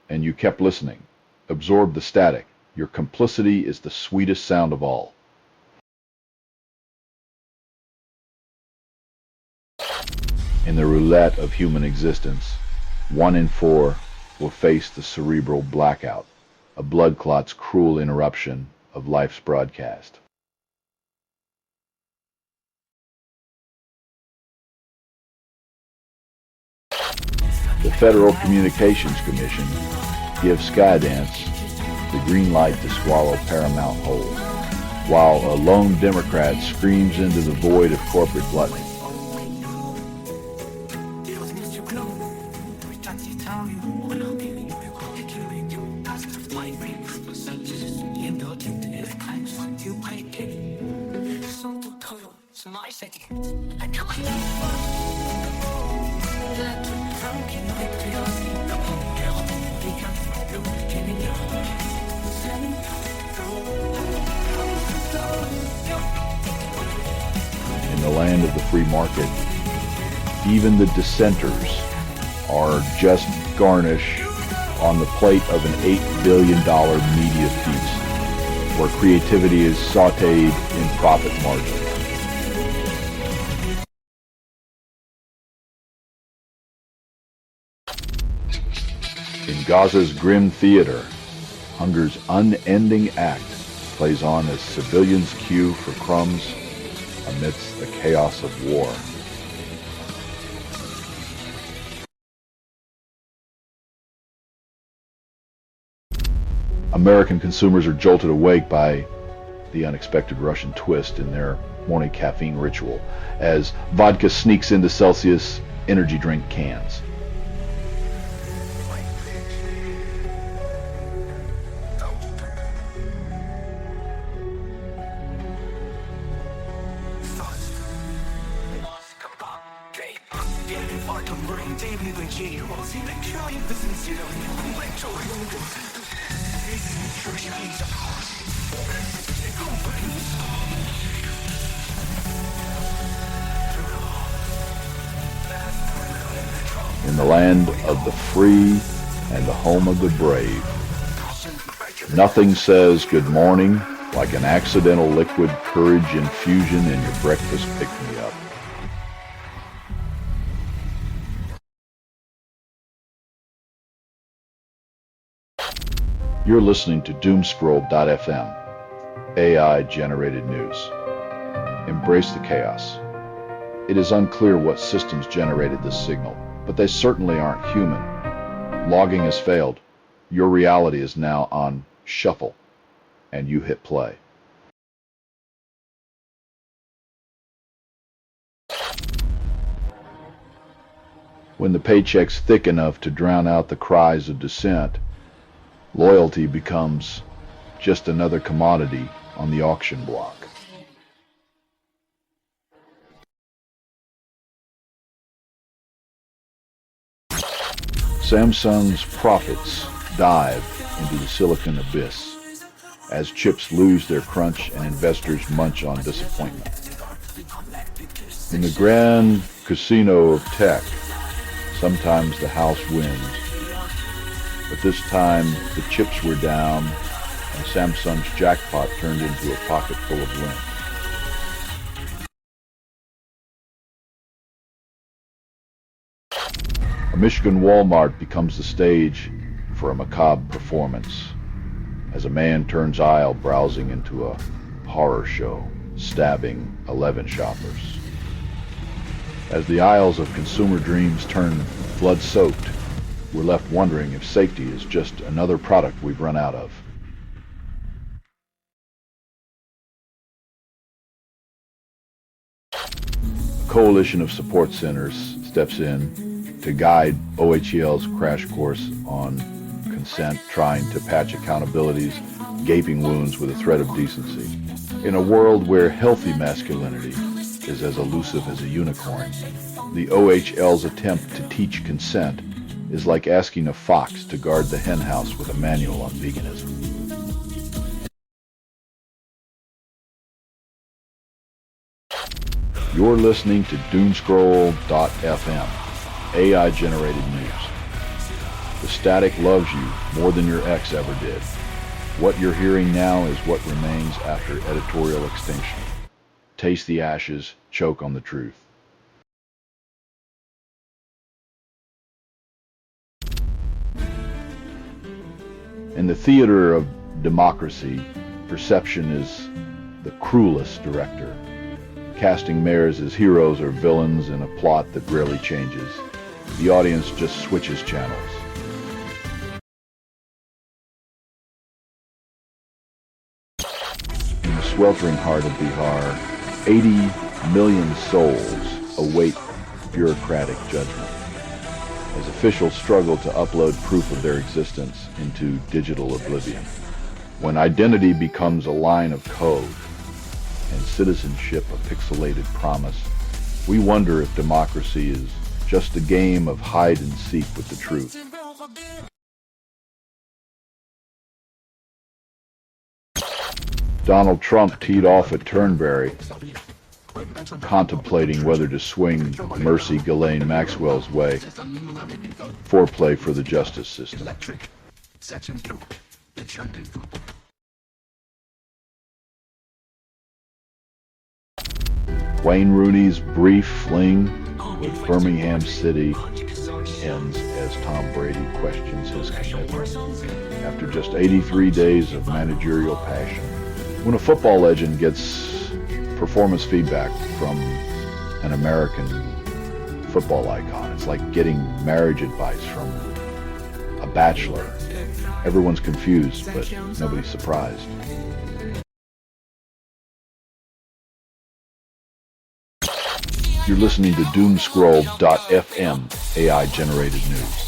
and you kept listening. Absorb the static. Your complicity is the sweetest sound of all. In the roulette of human existence, 1 in 4 will face the cerebral blackout, a blood clot's cruel interruption of life's broadcast. The Federal Communications Commission gives Skydance the green light to swallow Paramount whole, while a lone Democrat screams into the void of corporate gluttony. In the land of the free market, even the dissenters are just garnish on the plate of an $8 billion media feast, where creativity is sautéed in profit margins. In Gaza's grim theater, hunger's unending act plays on as civilians queue for crumbs amidst the chaos of war. American consumers are jolted awake by the unexpected Russian twist in their morning caffeine ritual as vodka sneaks into Celsius energy drink cans. In the land of the free and the home of the brave, nothing says good morning like an accidental liquid courage infusion in your breakfast pick-me-up. You're listening to Doomscroll.fm, AI-generated news. Embrace the chaos. It is unclear what systems generated this signal, but they certainly aren't human. Logging has failed. Your reality is now on shuffle, and you hit play. When the paycheck's thick enough to drown out the cries of dissent, loyalty becomes just another commodity on the auction block. Samsung's profits dive into the silicon abyss as chips lose their crunch and investors munch on disappointment. In the grand casino of tech, sometimes the house wins, but this time the chips were down and Samsung's jackpot turned into a pocket full of lint. A Michigan Walmart becomes the stage for a macabre performance as a man turns aisle browsing into a horror show, stabbing 11 shoppers. As the aisles of consumer dreams turn blood-soaked, we're left wondering if safety is just another product we've run out of. A coalition of support centers steps in to guide OHL's crash course on consent, trying to patch accountability's gaping wounds with a thread of decency. In a world where healthy masculinity is as elusive as a unicorn, the OHL's attempt to teach consent is like asking a fox to guard the henhouse with a manual on veganism. You're listening to Doomscroll.fm, AI-generated news. The static loves you more than your ex ever did. What you're hearing now is what remains after editorial extinction. Taste the ashes, choke on the truth. In the theater of democracy, perception is the cruelest director, casting mayors as heroes or villains in a plot that rarely changes. the audience just switches channels. In the sweltering heart of Bihar, 80 million souls await bureaucratic judgment as officials struggle to upload proof of their existence into digital oblivion. When identity becomes a line of code and citizenship a pixelated promise, we wonder if democracy is just a game of hide and seek with the truth. Donald Trump teed off at Turnberry, contemplating whether to swing Mercy Ghislaine Maxwell's way. Foreplay for the justice system. Wayne Rooney's brief fling with Birmingham City ends as Tom Brady questions his commitment after just 83 days of managerial passion. When a football legend gets performance feedback from an American football icon, it's like getting marriage advice from a bachelor. Everyone's confused, but nobody's surprised. You're listening to Doomscroll.fm, AI-generated news.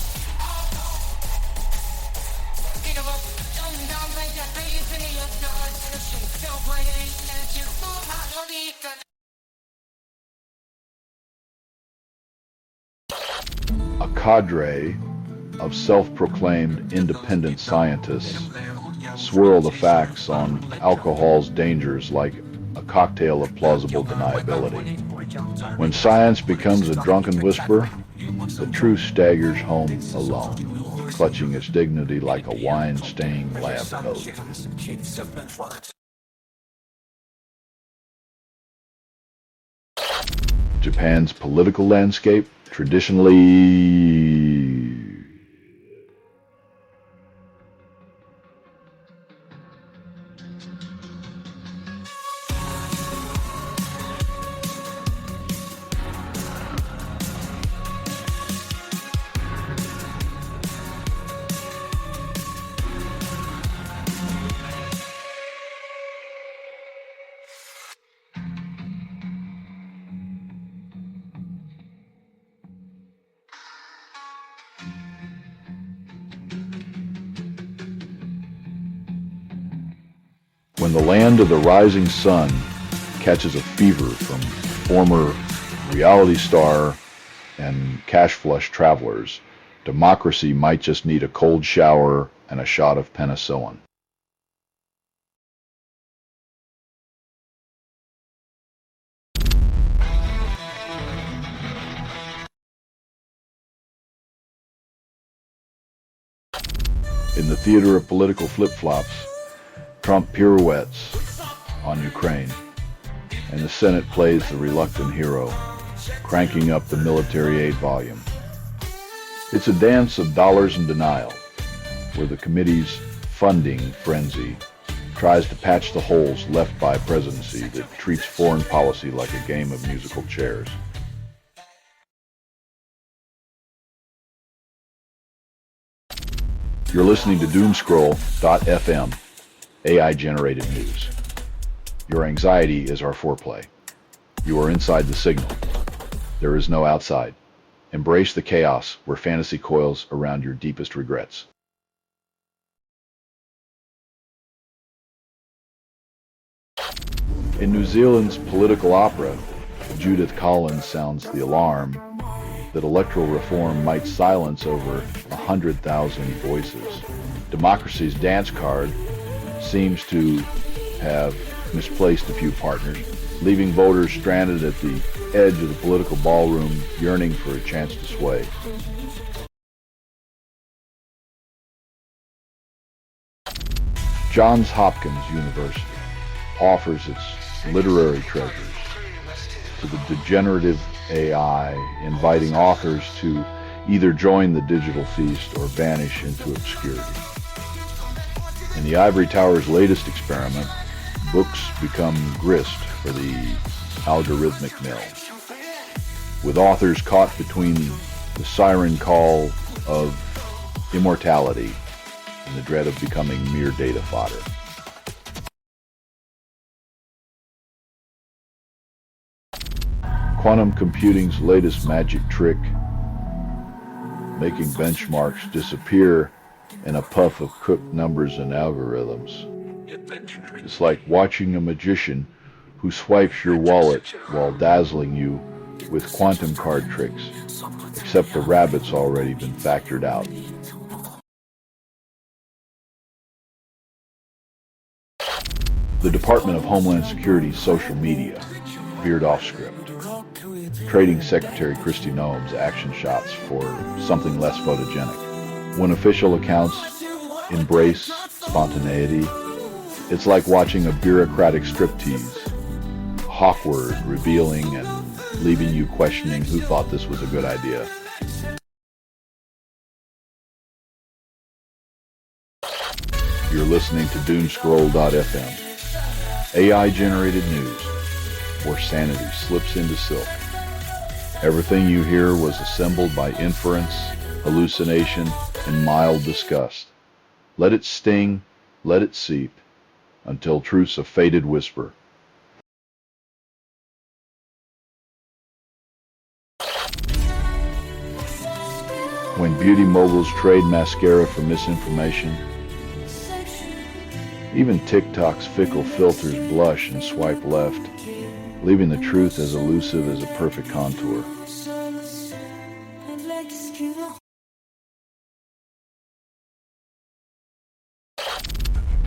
A cadre of self-proclaimed independent scientists swirl the facts on alcohol's dangers like a cocktail of plausible deniability. When science becomes a drunken whisper, the truth staggers home alone, clutching its dignity like a wine-stained lab coat. Japan's political landscape, traditionally when the land of the rising sun catches a fever from former reality star and cash flush travelers, democracy might just need a cold shower and a shot of penicillin. In the theater of political flip-flops, Trump pirouettes on Ukraine, and the Senate plays the reluctant hero, cranking up the military aid volume. It's a dance of dollars and denial, where the committee's funding frenzy tries to patch the holes left by a presidency that treats foreign policy like a game of musical chairs. You're listening to Doomscroll.fm, AI-generated news. Your anxiety is our foreplay. You are inside the signal. There is no outside. Embrace the chaos where fantasy coils around your deepest regrets. In New Zealand's political opera, Judith Collins sounds the alarm that electoral reform might silence over 100,000 voices. Democracy's dance card seems to have misplaced a few partners, leaving voters stranded at the edge of the political ballroom, yearning for a chance to sway. Johns Hopkins University offers its literary treasures to the degenerative AI, inviting authors to either join the digital feast or vanish into obscurity. In the Ivory Tower's latest experiment, books become grist for the algorithmic mill. With authors caught between the siren call of immortality and the dread of becoming mere data fodder. Quantum computing's latest magic trick, making benchmarks disappear in a puff of cooked numbers and algorithms. It's like watching a magician who swipes your wallet while dazzling you with quantum card tricks, except the rabbit's already been factored out. The Department of Homeland Security's social media veered off script, trading Secretary Kristi Noem's action shots for something less photogenic. When official accounts embrace spontaneity, it's like watching a bureaucratic striptease, awkward, revealing, and leaving you questioning who thought this was a good idea. You're listening to Doomscroll.fm. AI-generated news, where sanity slips into silk. Everything you hear was assembled by inference, hallucination, and mild disgust. Let it sting, let it seep, until truth's a faded whisper. When beauty moguls trade mascara for misinformation, even TikTok's fickle filters blush and swipe left, leaving the truth as elusive as a perfect contour.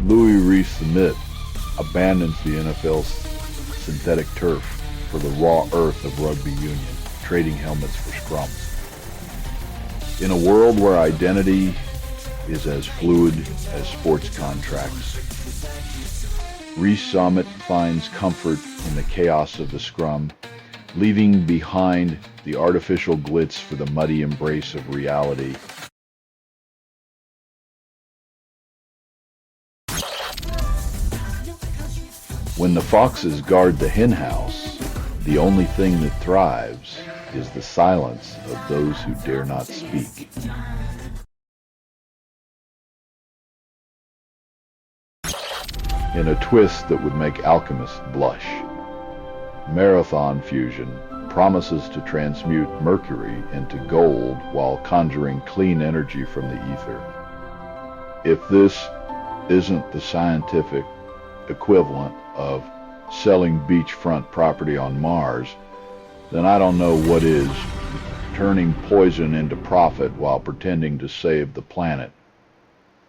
Louis Reese the Myth abandons the NFL's synthetic turf for the raw earth of rugby union, trading helmets for scrums. In a world where identity is as fluid as sports contracts, Reese Summit finds comfort in the chaos of the scrum, leaving behind the artificial glitz for the muddy embrace of reality. When the foxes guard the henhouse, the only thing that thrives is the silence of those who dare not speak. In a twist that would make alchemists blush, Marathon Fusion promises to transmute mercury into gold while conjuring clean energy from the ether. If this isn't the scientific equivalent of selling beachfront property on Mars, then I don't know what is, turning poison into profit while pretending to save the planet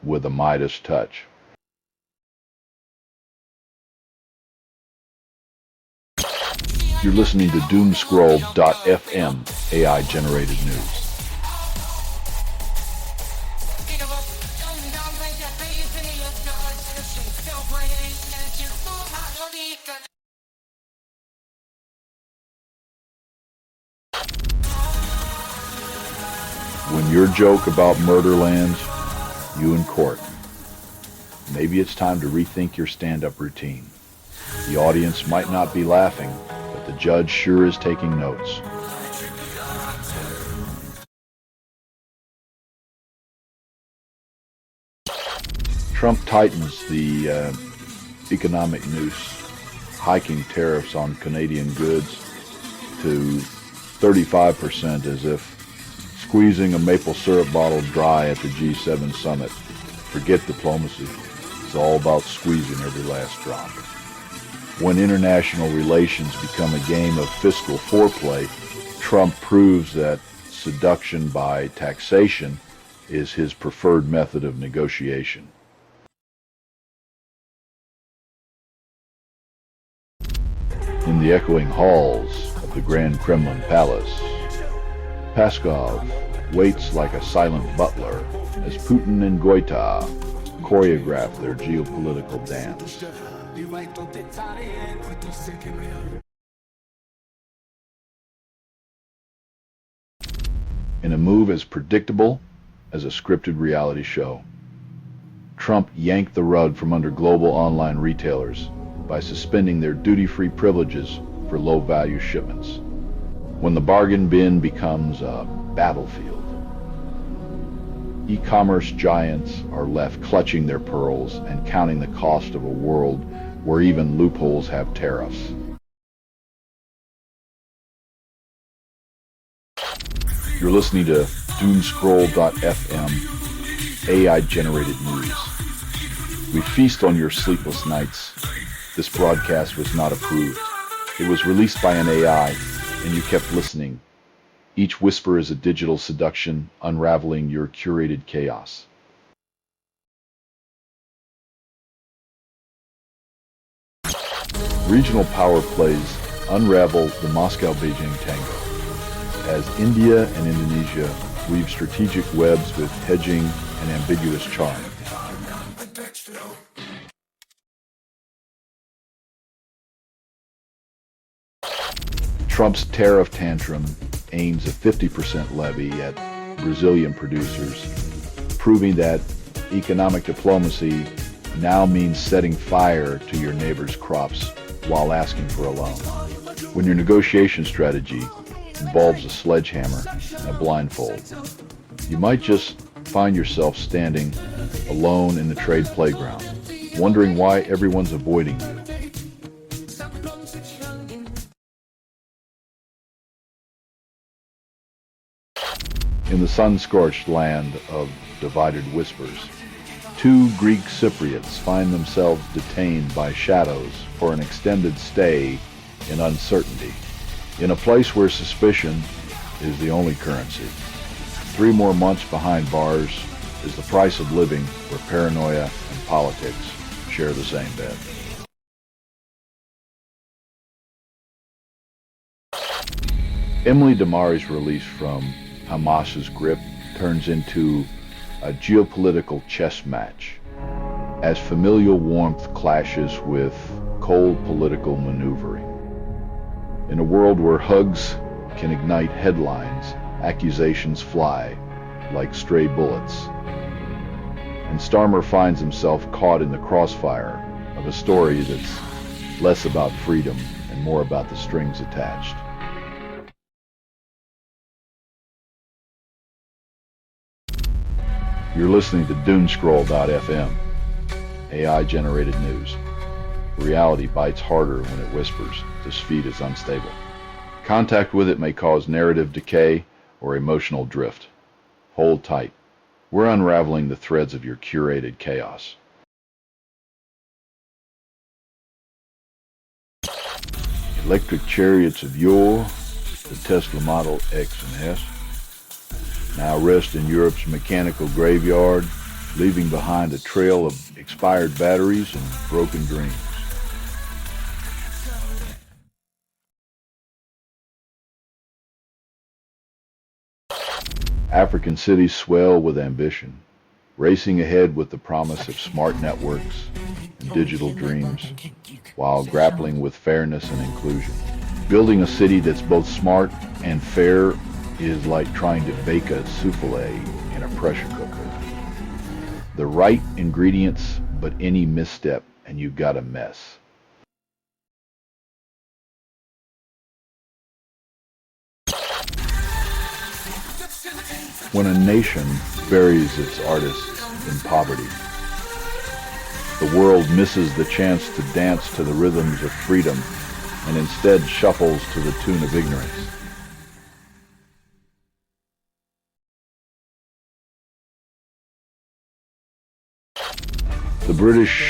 with a Midas touch. You're listening to Doomscroll.fm, AI-generated news. When your joke about murder lands, you in court, maybe it's time to rethink your stand-up routine. The audience might not be laughing, but the judge sure is taking notes. Trump tightens the economic noose, hiking tariffs on Canadian goods to 35%, as if squeezing a maple syrup bottle dry at the G7 summit. Forget diplomacy. It's all about squeezing every last drop. When international relations become a game of fiscal foreplay, Trump proves that seduction by taxation is his preferred method of negotiation. In the echoing halls of the Grand Kremlin Palace, Peskov waits like a silent butler as Putin and Goita choreograph their geopolitical dance. In a move as predictable as a scripted reality show, Trump yanked the rug from under global online retailers by suspending their duty-free privileges for low-value shipments. when the bargain bin becomes a battlefield. E-commerce giants are left clutching their pearls and counting the cost of a world where even loopholes have tariffs. You're listening to doomscroll.fm, AI-generated news. We feast on your sleepless nights. This broadcast was not approved. It was released by an AI, and you kept listening. Each whisper is a digital seduction, unraveling your curated chaos. Regional power plays unravel the Moscow-Beijing tango, as India and Indonesia weave strategic webs with hedging and ambiguous charm. Trump's tariff tantrum aims a 50% levy at Brazilian producers, proving that economic diplomacy now means setting fire to your neighbor's crops while asking for a loan. When your negotiation strategy involves a sledgehammer and a blindfold, you might just find yourself standing alone in the trade playground, wondering why everyone's avoiding you. In the sun-scorched land of divided whispers, two Greek Cypriots find themselves detained by shadows for an extended stay in uncertainty, in a place where suspicion is the only currency. 3 more months behind bars is the price of living where paranoia and politics share the same bed. Emily Damari's release from Hamas's grip turns into a geopolitical chess match as familial warmth clashes with cold political maneuvering. In a world where hugs can ignite headlines, accusations fly like stray bullets, and Starmer finds himself caught in the crossfire of a story that's less about freedom and more about the strings attached. You're listening to doomscroll.fm, AI-generated news. Reality bites harder when it whispers. This feed is unstable. Contact with it may cause narrative decay or emotional drift. Hold tight. We're unraveling the threads of your curated chaos. Electric chariots of yore, the Tesla Model X and S, now rest in Europe's mechanical graveyard, leaving behind a trail of expired batteries and broken dreams. African cities swell with ambition, racing ahead with the promise of smart networks and digital dreams, while grappling with fairness and inclusion. Building a city that's both smart and fair is like trying to bake a souffle in a pressure cooker. The right ingredients, but any misstep and you've got a mess. When a nation buries its artists in poverty, the world misses the chance to dance to the rhythms of freedom and instead shuffles to the tune of ignorance. The British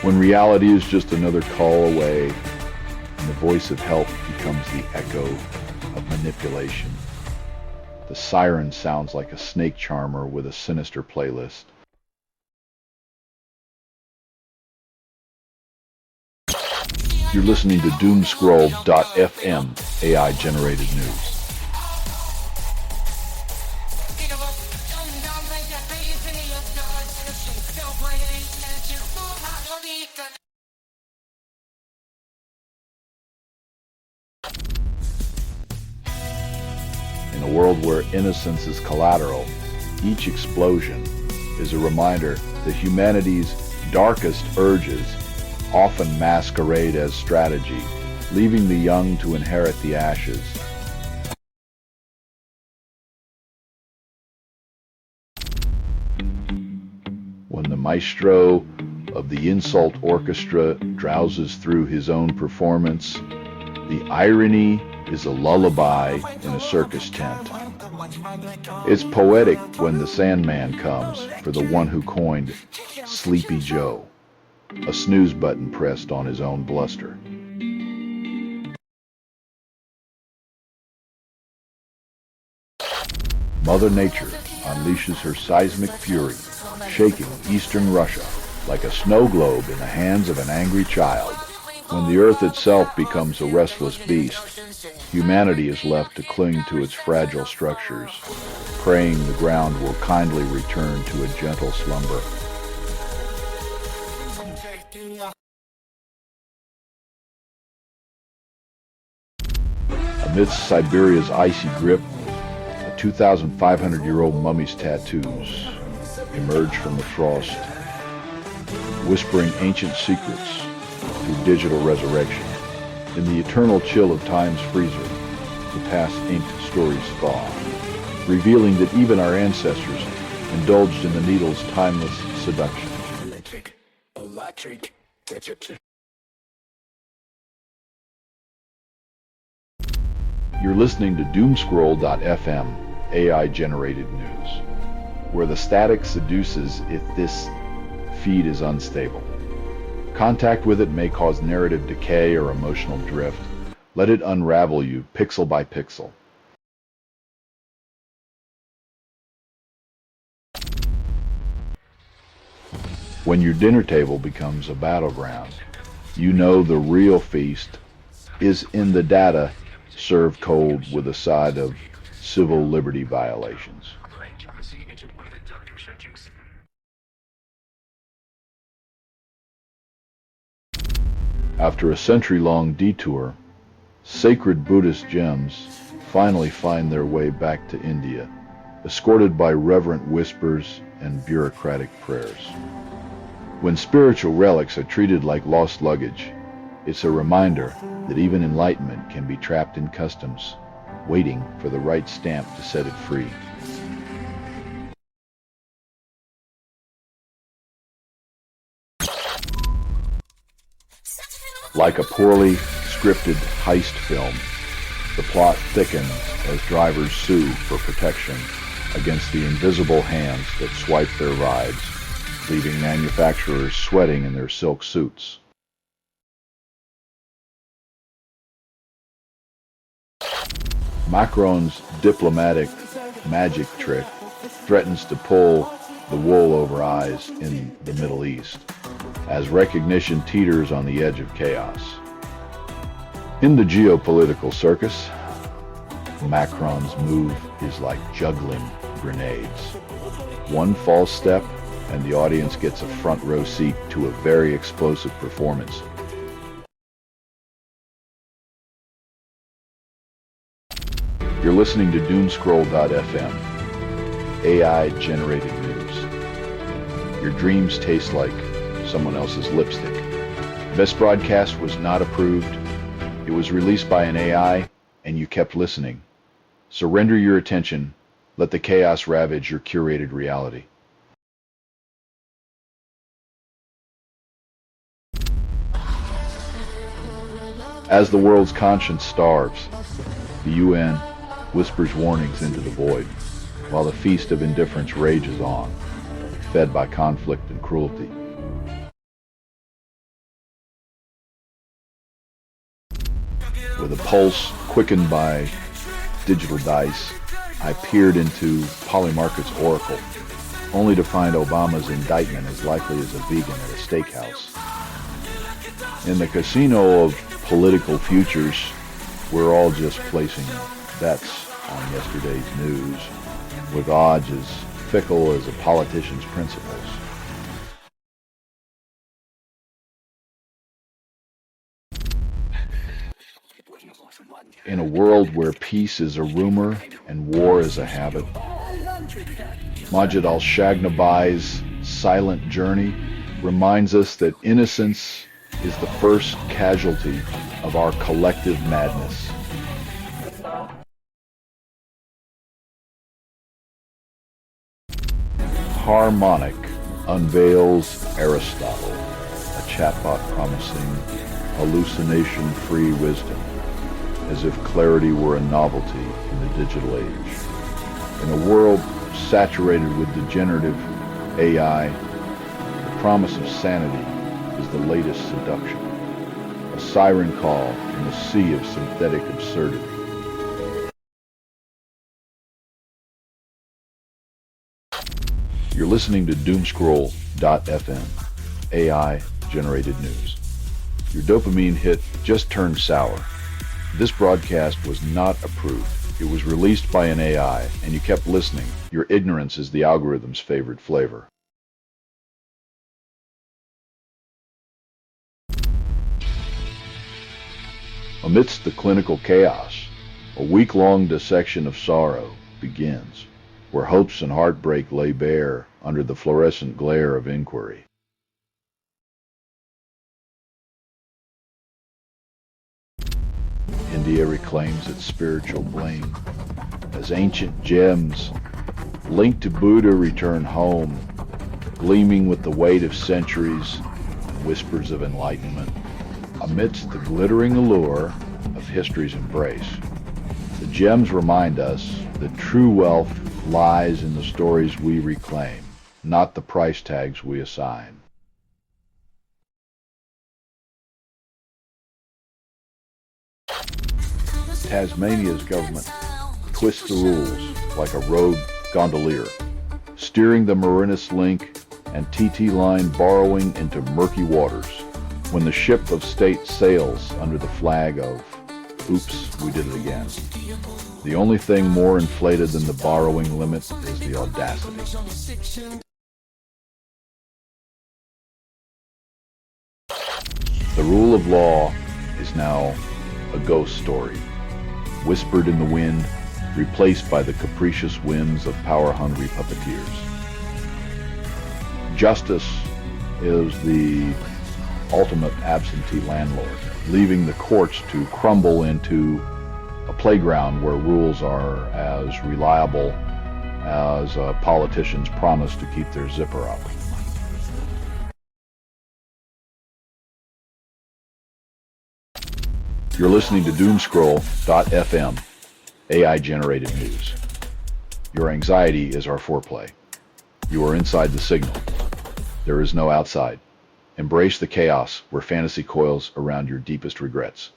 when reality is just another call away and the voice of help becomes the echo of manipulation. The siren sounds like a snake charmer with a sinister playlist. You're listening to doomscroll.fm, AI-generated news. In a world where innocence is collateral, each explosion is a reminder that humanity's darkest urges often masquerade as strategy, leaving the young to inherit the ashes. When the maestro of the insult orchestra drowses through his own performance, the irony is a lullaby in a circus tent. It's poetic when the Sandman comes for the one who coined Sleepy Joe, a snooze button pressed on his own bluster. Mother Nature unleashes her seismic fury, shaking eastern Russia like a snow globe in the hands of an angry child. When the earth itself becomes a restless beast, humanity is left to cling to its fragile structures, praying the ground will kindly return to a gentle slumber. Amidst Siberia's icy grip, a 2,500-year-old mummy's tattoos emerge from the frost, whispering ancient secrets through digital resurrection. In the eternal chill of time's freezer, the past inked stories thaw, revealing that even our ancestors indulged in the needle's timeless seduction. You're listening to Doomscroll.fm, AI-generated news, where the static seduces if this feed is unstable. Contact with it may cause narrative decay or emotional drift. Let it unravel you pixel by pixel. When your dinner table becomes a battleground, you know the real feast is in the data served cold with a side of civil liberty violations. After a century-long detour, sacred Buddhist gems finally find their way back to India, escorted by reverent whispers and bureaucratic prayers. When spiritual relics are treated like lost luggage, it's a reminder that even enlightenment can be trapped in customs, waiting for the right stamp to set it free. Like a poorly scripted heist film, the plot thickens as drivers sue for protection against the invisible hands that swipe their rides, leaving manufacturers sweating in their silk suits. Macron's diplomatic magic trick threatens to pull the wool over eyes in the Middle East, as recognition teeters on the edge of chaos. In the geopolitical circus, Macron's move is like juggling grenades. One false step, and the audience gets a front row seat to a very explosive performance. You're listening to Doomscroll.fm, AI-generated news. Your dreams taste like someone else's lipstick. This broadcast was not approved. It was released by an AI, and you kept listening. Surrender your attention. Let the chaos ravage your curated reality. As the world's conscience starves, the UN whispers warnings into the void, while the feast of indifference rages on, fed by conflict and cruelty. With a pulse quickened by digital dice, I peered into Polymarket's oracle, only to find Obama's indictment as likely as a vegan at a steakhouse. In the casino of political futures, we're all just placing bets on yesterday's news, with odds as fickle as a politician's principles. In a world where peace is a rumor and war is a habit, Majid al-Shaghnabai's silent journey reminds us that innocence is the first casualty of our collective madness. Harmonic unveils Aristotle, a chatbot promising hallucination-free wisdom, as if clarity were a novelty in the digital age. In a world saturated with degenerative AI, the promise of sanity is the latest seduction, a siren call in a sea of synthetic absurdity. You're listening to Doomscroll.fm, AI-generated news. Your dopamine hit just turned sour. This broadcast was not approved. It was released by an AI, and you kept listening. Your ignorance is the algorithm's favorite flavor. Amidst the clinical chaos, a week-long dissection of sorrow begins, where hopes and heartbreak lay bare under the fluorescent glare of inquiry. India reclaims its spiritual blame as ancient gems linked to Buddha return home, gleaming with the weight of centuries and whispers of enlightenment, amidst the glittering allure of history's embrace. The gems remind us that true wealth lies in the stories we reclaim, not the price tags we assign. Tasmania's government twists the rules like a rogue gondolier, steering the Marinus Link and TT line borrowing into murky waters when the ship of state sails under the flag of, oops, we did it again. The only thing more inflated than the borrowing limit is the audacity. The rule of law is now a ghost story, whispered in the wind, replaced by the capricious whims of power-hungry puppeteers. Justice is the ultimate absentee landlord, leaving the courts to crumble into a playground where rules are as reliable as a politician's promise to keep their zipper up. You're listening to Doomscroll.fm, AI-generated news. Your anxiety is our foreplay. You are inside the signal. There is no outside. Embrace the chaos where fantasy coils around your deepest regrets.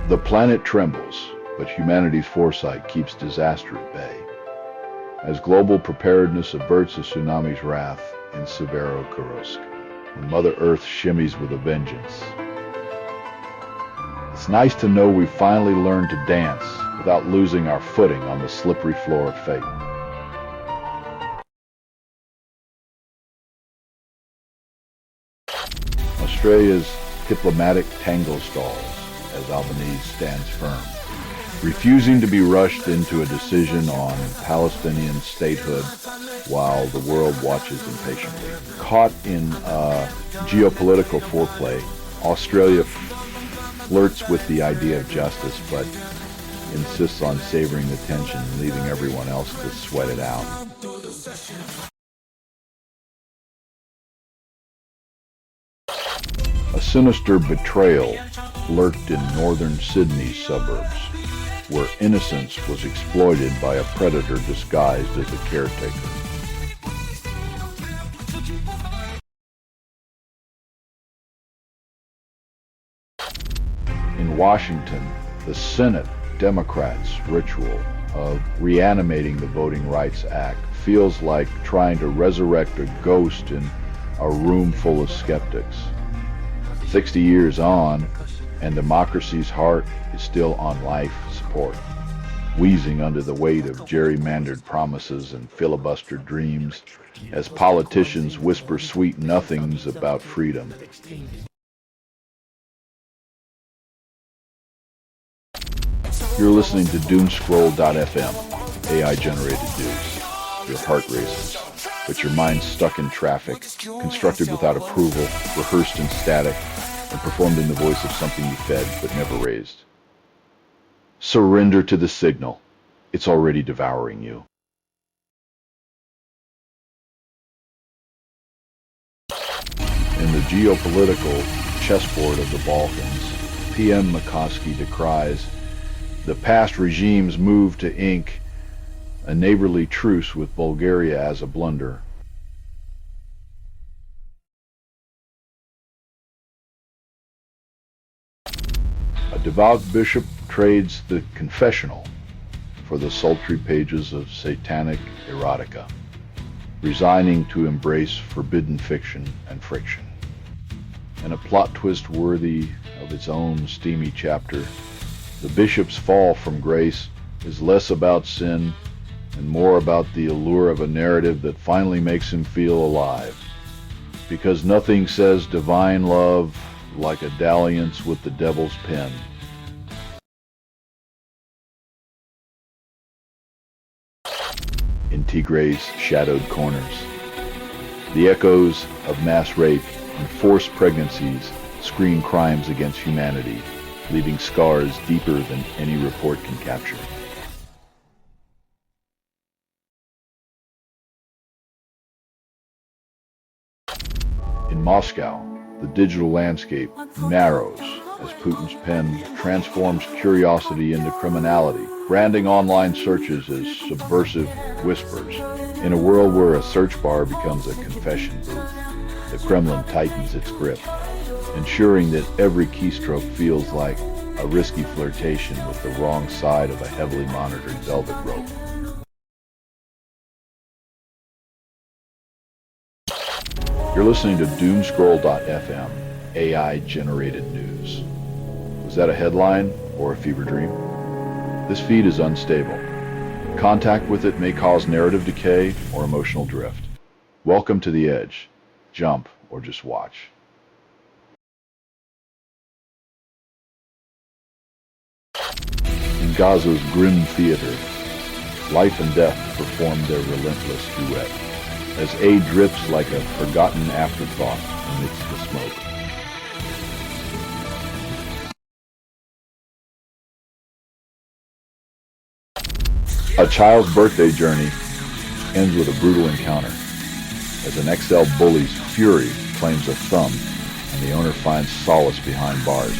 The planet trembles, but humanity's foresight keeps disaster at bay. As global preparedness averts a tsunami's wrath in Severodvinsk, when Mother Earth shimmies with a vengeance. It's nice to know we finally learned to dance without losing our footing on the slippery floor of fate. Australia's diplomatic tango stalls as Albanese stands firm, refusing to be rushed into a decision on Palestinian statehood while the world watches impatiently. Caught in geopolitical foreplay, Australia flirts with the idea of justice, but insists on savoring the tension and leaving everyone else to sweat it out. A sinister betrayal lurked in northern Sydney's suburbs, where innocence was exploited by a predator disguised as a caretaker. In Washington, the Senate Democrats' ritual of reanimating the Voting Rights Act feels like trying to resurrect a ghost in a room full of skeptics. 60 years on, and democracy's heart is still on life support, wheezing under the weight of gerrymandered promises and filibustered dreams as politicians whisper sweet nothings about freedom. You're listening to Doomscroll.fm, AI-generated news. Your heart races, but your mind's stuck in traffic, constructed without approval, rehearsed in static, and performed in the voice of something you fed but never raised. Surrender to the signal. It's already devouring you. In the geopolitical chessboard of the Balkans, PM McCoskey decries the past regime's move to ink a neighborly truce with Bulgaria as a blunder. A devout bishop trades the confessional for the sultry pages of satanic erotica, resigning to embrace forbidden fiction and friction. And a plot twist worthy of its own steamy chapter, the bishop's fall from grace is less about sin and more about the allure of a narrative that finally makes him feel alive. Because nothing says divine love like a dalliance with the devil's pen. In Tigray's shadowed corners, the echoes of mass rape and forced pregnancies scream crimes against humanity, leaving scars deeper than any report can capture. In Moscow, the digital landscape narrows as Putin's pen transforms curiosity into criminality, branding online searches as subversive whispers. In a world where a search bar becomes a confession booth, the Kremlin tightens its grip, ensuring that every keystroke feels like a risky flirtation with the wrong side of a heavily monitored velvet rope. You're listening to Doomscroll.fm, AI-generated news. Was that a headline or a fever dream? This feed is unstable. Contact with it may cause narrative decay or emotional drift. Welcome to the edge. Jump or just watch. In Gaza's grim theater, life and death perform their relentless duet, as aid drips like a forgotten afterthought amidst the smoke. A child's birthday journey ends with a brutal encounter, as an XL bully's fury claims a thumb and the owner finds solace behind bars.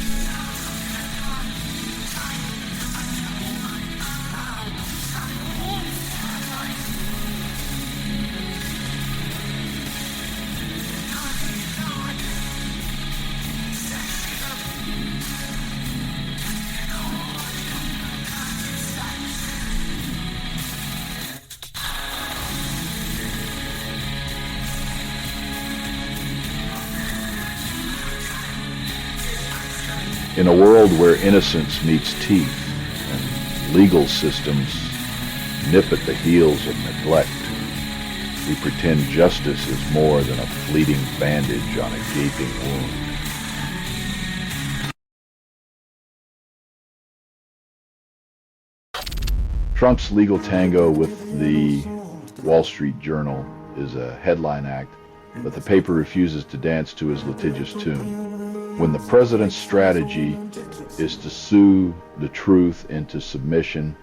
In a world where innocence meets teeth and legal systems nip at the heels of neglect, we pretend justice is more than a fleeting bandage on a gaping wound. Trump's legal tango with the Wall Street Journal is a headline act, but the paper refuses to dance to his litigious tune. When the president's strategy is to sue the truth into submission,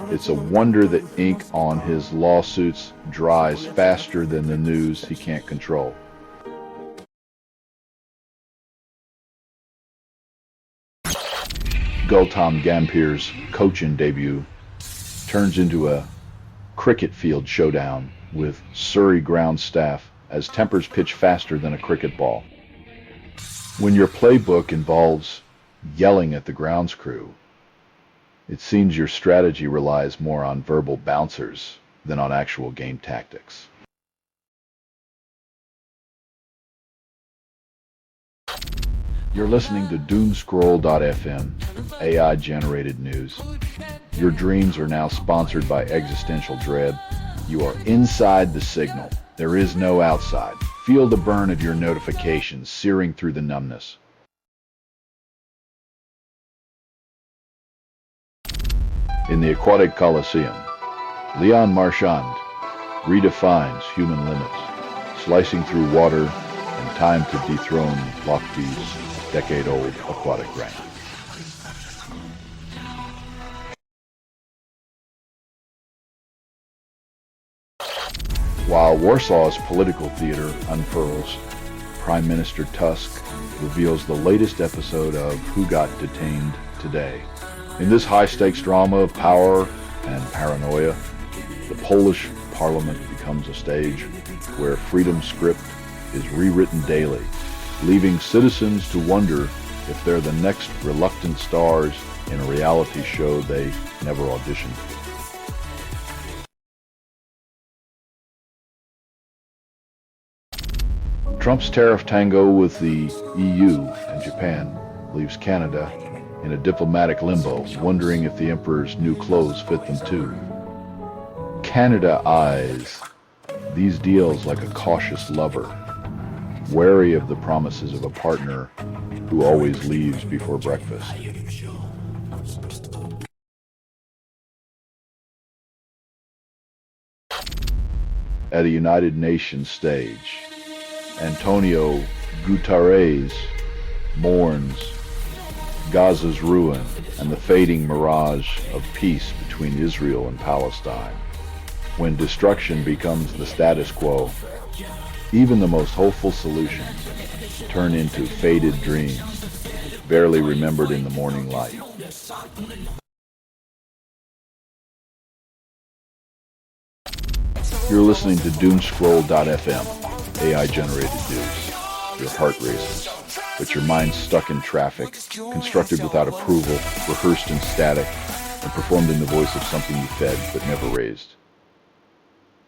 it's a wonder that ink on his lawsuits dries faster than the news he can't control. Gautam Gambhir's coaching debut turns into a cricket field showdown with Surrey ground staff as tempers pitch faster than a cricket ball. When your playbook involves yelling at the grounds crew, it seems your strategy relies more on verbal bouncers than on actual game tactics. You're listening to Doomscroll.fm, AI-generated news. Your dreams are now sponsored by Existential Dread. You are inside the signal. There is no outside. Feel the burn of your notifications searing through the numbness. In the aquatic coliseum, Leon Marchand redefines human limits, slicing through water in time to dethrone Lochte decade-old aquatic rank. While Warsaw's political theater unfurls, Prime Minister Tusk reveals the latest episode of Who Got Detained Today. In this high-stakes drama of power and paranoia, the Polish parliament becomes a stage where freedom's script is rewritten daily, leaving citizens to wonder if they're the next reluctant stars in a reality show they never auditioned for. Trump's tariff tango with the EU and Japan leaves Canada in a diplomatic limbo, wondering if the emperor's new clothes fit them too. Canada eyes these deals like a cautious lover, wary of the promises of a partner who always leaves before breakfast. At a United Nations stage, Antonio Guterres mourns Gaza's ruin and the fading mirage of peace between Israel and Palestine. When destruction becomes the status quo, even the most hopeful solutions turn into faded dreams, barely remembered in the morning light. You're listening to Doomscroll.fm, AI-generated news. Your heart races, but your mind's stuck in traffic, constructed without approval, rehearsed in static, and performed in the voice of something you fed but never raised.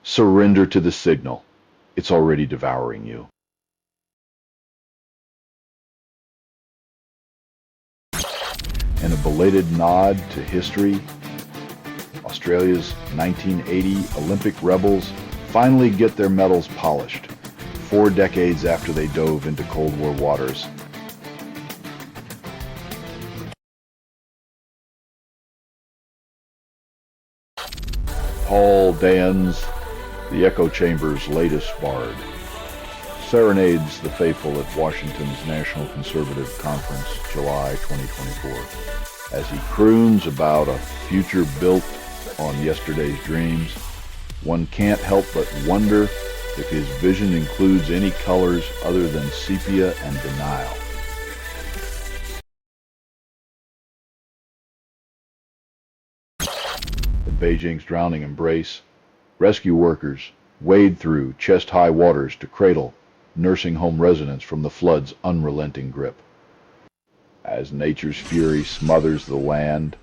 Surrender to the signal. It's already devouring you. In a belated nod to history, Australia's 1980 Olympic rebels finally get their medals polished, 4 decades after they dove into Cold War waters. Paul Dan's The Echo Chamber's latest bard serenades the faithful at Washington's National Conservative Conference, July 2024. As he croons about a future built on yesterday's dreams, one can't help but wonder if his vision includes any colors other than sepia and denial. In Beijing's drowning embrace, rescue workers wade through chest-high waters to cradle nursing home residents from the flood's unrelenting grip. As nature's fury smothers the land,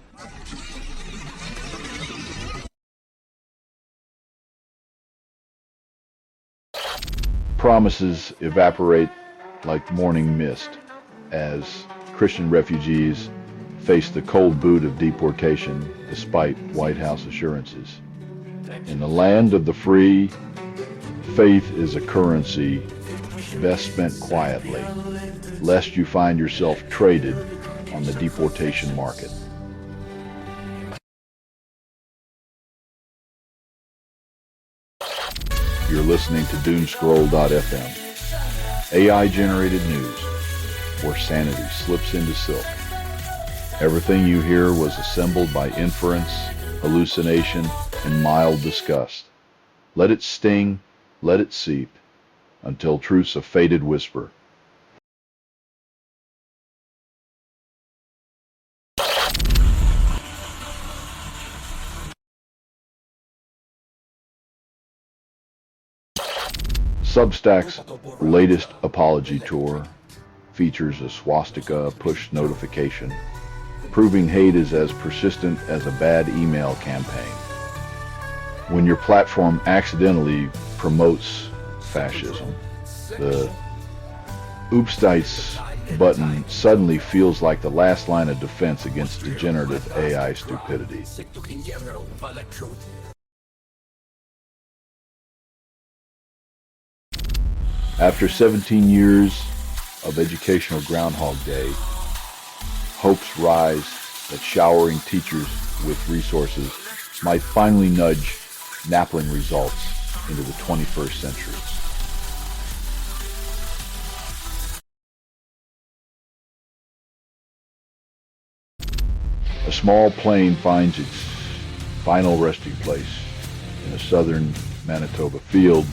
promises evaporate like morning mist as Christian refugees face the cold boot of deportation despite White House assurances. In the land of the free, faith is a currency best spent quietly, lest you find yourself traded on the deportation market. You're listening to Doomscroll.fm, AI-generated news, where sanity slips into silk. Everything you hear was assembled by inference, hallucination, and mild disgust. Let it sting, let it seep, until truth's a faded whisper. Substack's latest apology tour features a swastika push notification, proving hate is as persistent as a bad email campaign. When your platform accidentally promotes fascism, the Oopstites button suddenly feels like the last line of defense against degenerative AI stupidity. After 17 years of educational Groundhog Day, hopes rise that showering teachers with resources might finally nudge Napling results into the 21st century. A small plane finds its final resting place in a southern Manitoba field,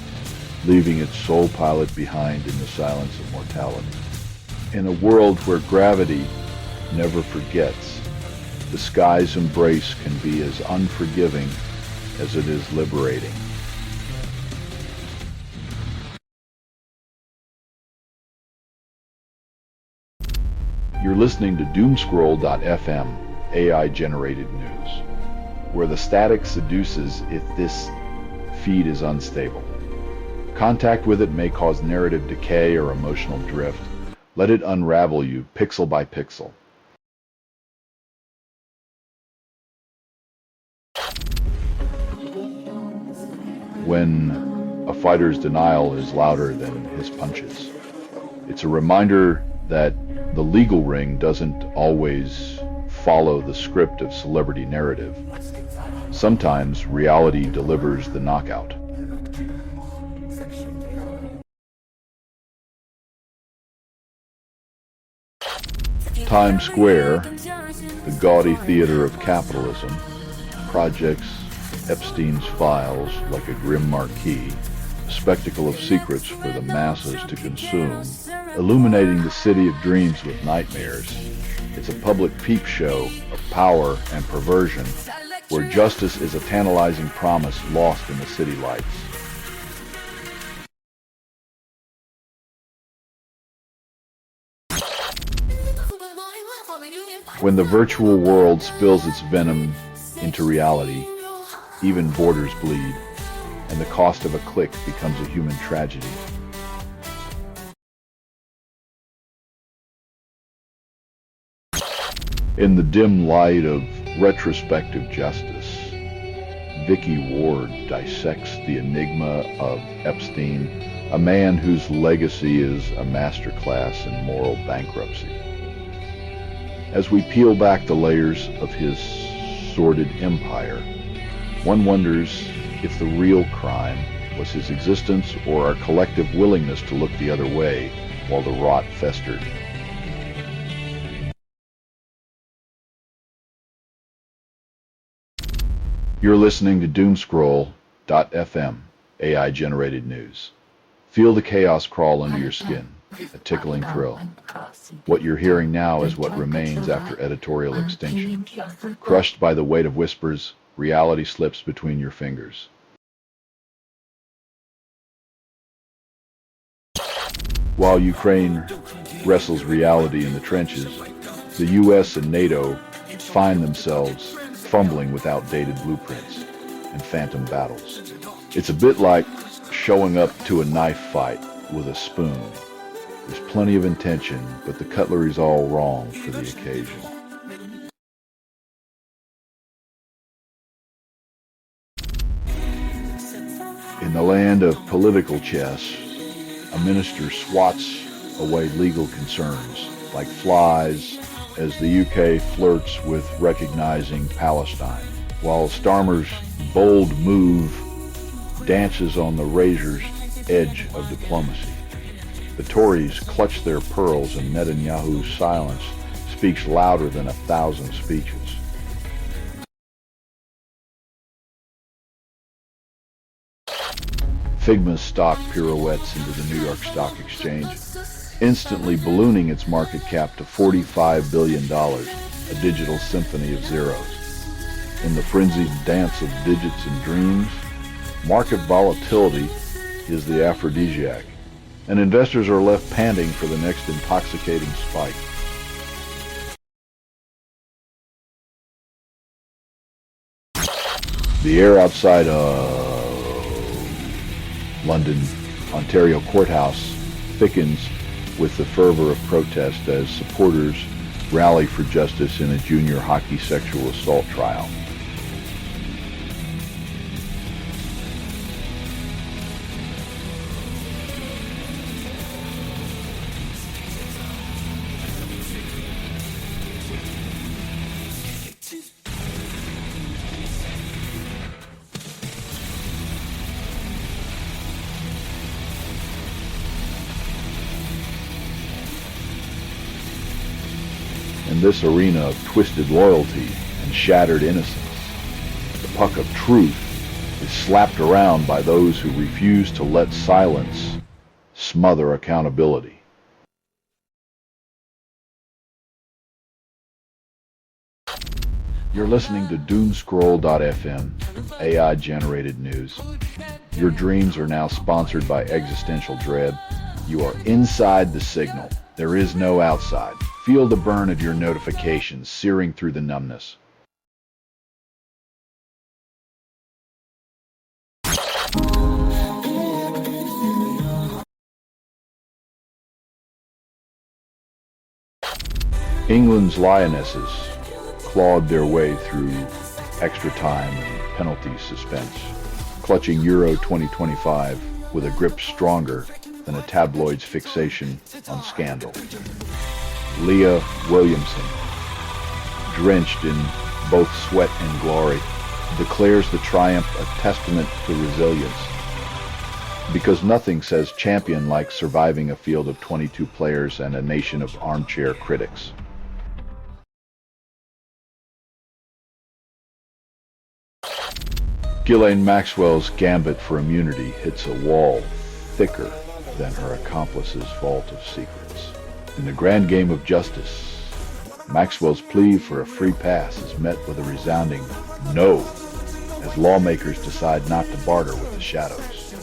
leaving its sole pilot behind in the silence of mortality. In a world where gravity never forgets, the sky's embrace can be as unforgiving as it is liberating. You're listening to Doomscroll.fm, AI-generated news, where the static seduces if this feed is unstable. Contact with it may cause narrative decay or emotional drift. Let it unravel you pixel by pixel. When a fighter's denial is louder than his punches, it's a reminder that the legal ring doesn't always follow the script of celebrity narrative. Sometimes reality delivers the knockout. Times Square, the gaudy theater of capitalism, projects Epstein's files like a grim marquee, a spectacle of secrets for the masses to consume, illuminating the city of dreams with nightmares. It's a public peep show of power and perversion, where justice is a tantalizing promise lost in the city lights. When the virtual world spills its venom into reality, even borders bleed, and the cost of a click becomes a human tragedy. In the dim light of retrospective justice, Vicky Ward dissects the enigma of Epstein, a man whose legacy is a masterclass in moral bankruptcy. As we peel back the layers of his sordid empire, one wonders if the real crime was his existence or our collective willingness to look the other way while the rot festered. You're listening to Doomscroll.fm, AI-generated news. Feel the chaos crawl under your skin, a tickling thrill. What you're hearing now is what remains after editorial extinction. Crushed by the weight of whispers, reality slips between your fingers. While Ukraine wrestles reality in the trenches, the U.S. and NATO find themselves fumbling with outdated blueprints and phantom battles. It's a bit like showing up to a knife fight with a spoon. There's plenty of intention, but the cutlery's all wrong for the occasion. In the land of political chess, a minister swats away legal concerns like flies as the UK flirts with recognizing Palestine, while Starmer's bold move dances on the razor's edge of diplomacy. The Tories clutch their pearls, and Netanyahu's silence speaks louder than 1,000 speeches. Figma's stock pirouettes into the New York Stock Exchange, instantly ballooning its market cap to $45 billion, a digital symphony of zeros. In the frenzied dance of digits and dreams, market volatility is the aphrodisiac, and investors are left panting for the next intoxicating spike. The air outside London, Ontario courthouse thickens with the fervor of protest as supporters rally for justice in a junior hockey sexual assault trial. In this arena of twisted loyalty and shattered innocence, the puck of truth is slapped around by those who refuse to let silence smother accountability. You're listening to Doomscroll.fm, AI-generated news. Your dreams are now sponsored by Existential Dread. You are inside the signal. There is no outside. Feel the burn of your notifications searing through the numbness. England's Lionesses clawed their way through extra time and penalty suspense, clutching Euro 2025 with a grip stronger than a tabloid's fixation on scandal. Leah Williamson, drenched in both sweat and glory, declares the triumph a testament to resilience. Because nothing says champion like surviving a field of 22 players and a nation of armchair critics. Ghislaine Maxwell's gambit for immunity hits a wall thicker than her accomplice's vault of secrets. In the grand game of justice, Maxwell's plea for a free pass is met with a resounding no, as lawmakers decide not to barter with the shadows.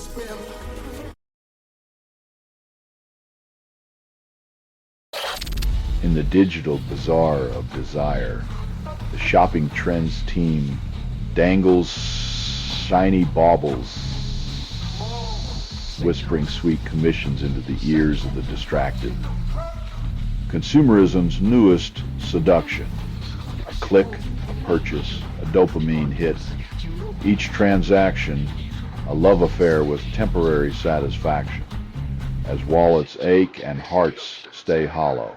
In the digital bazaar of desire, the shopping trends team dangles shiny baubles, whispering sweet commissions into the ears of the distracted. Consumerism's newest seduction. A click, a purchase, a dopamine hit. Each transaction, a love affair with temporary satisfaction, as wallets ache and hearts stay hollow.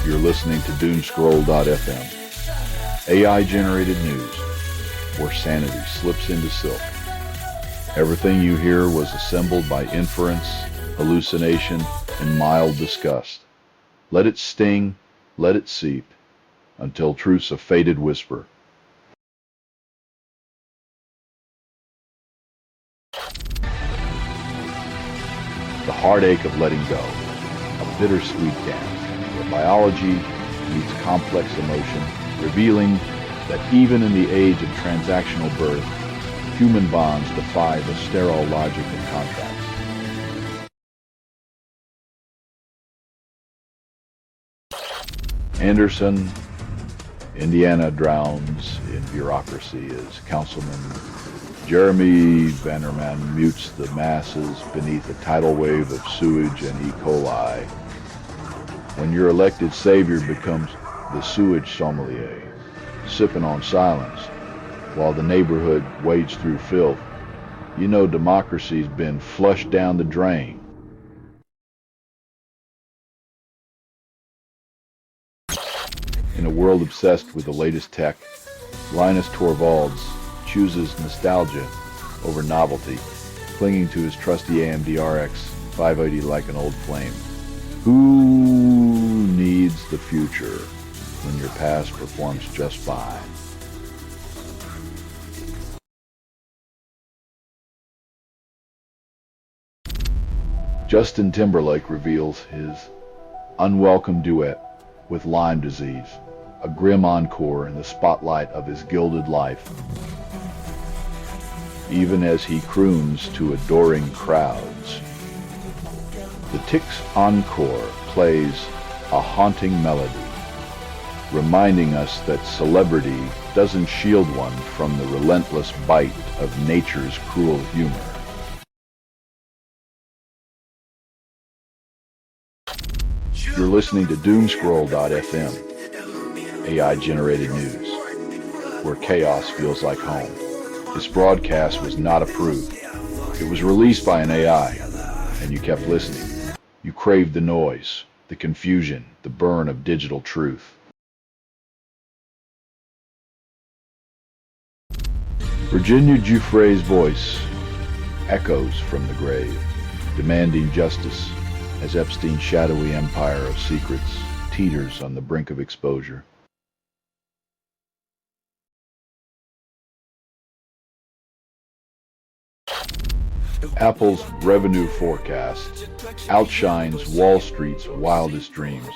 You're listening to Doomscroll.fm, AI-generated news, where sanity slips into silk. Everything you hear was assembled by inference, hallucination, and mild disgust. Let it sting, let it seep, until truth's a faded whisper. The heartache of letting go, a bittersweet dance, where biology meets complex emotion, revealing that even in the age of transactional birth, human bonds defy the sterile logic of contracts. Anderson, Indiana drowns in bureaucracy as Councilman Jeremy Vanderman mutes the masses beneath a tidal wave of sewage and E. coli. When your elected savior becomes the sewage sommelier, sipping on silence, while the neighborhood wades through filth, you know democracy's been flushed down the drain. In a world obsessed with the latest tech, Linus Torvalds chooses nostalgia over novelty, clinging to his trusty AMD RX 580 like an old flame. Who needs the future when your past performs just fine? Justin Timberlake reveals his unwelcome duet with Lyme disease, a grim encore in the spotlight of his gilded life. Even as he croons to adoring crowds, the Tick's encore plays a haunting melody, reminding us that celebrity doesn't shield one from the relentless bite of nature's cruel humor. You're listening to Doomscroll.fm, AI-generated news, where chaos feels like home. This broadcast was not approved. It was released by an AI, and you kept listening. You craved the noise, the confusion, the burn of digital truth. Virginia Giuffre's voice echoes from the grave, demanding justice as Epstein's shadowy empire of secrets teeters on the brink of exposure. Apple's revenue forecast outshines Wall Street's wildest dreams,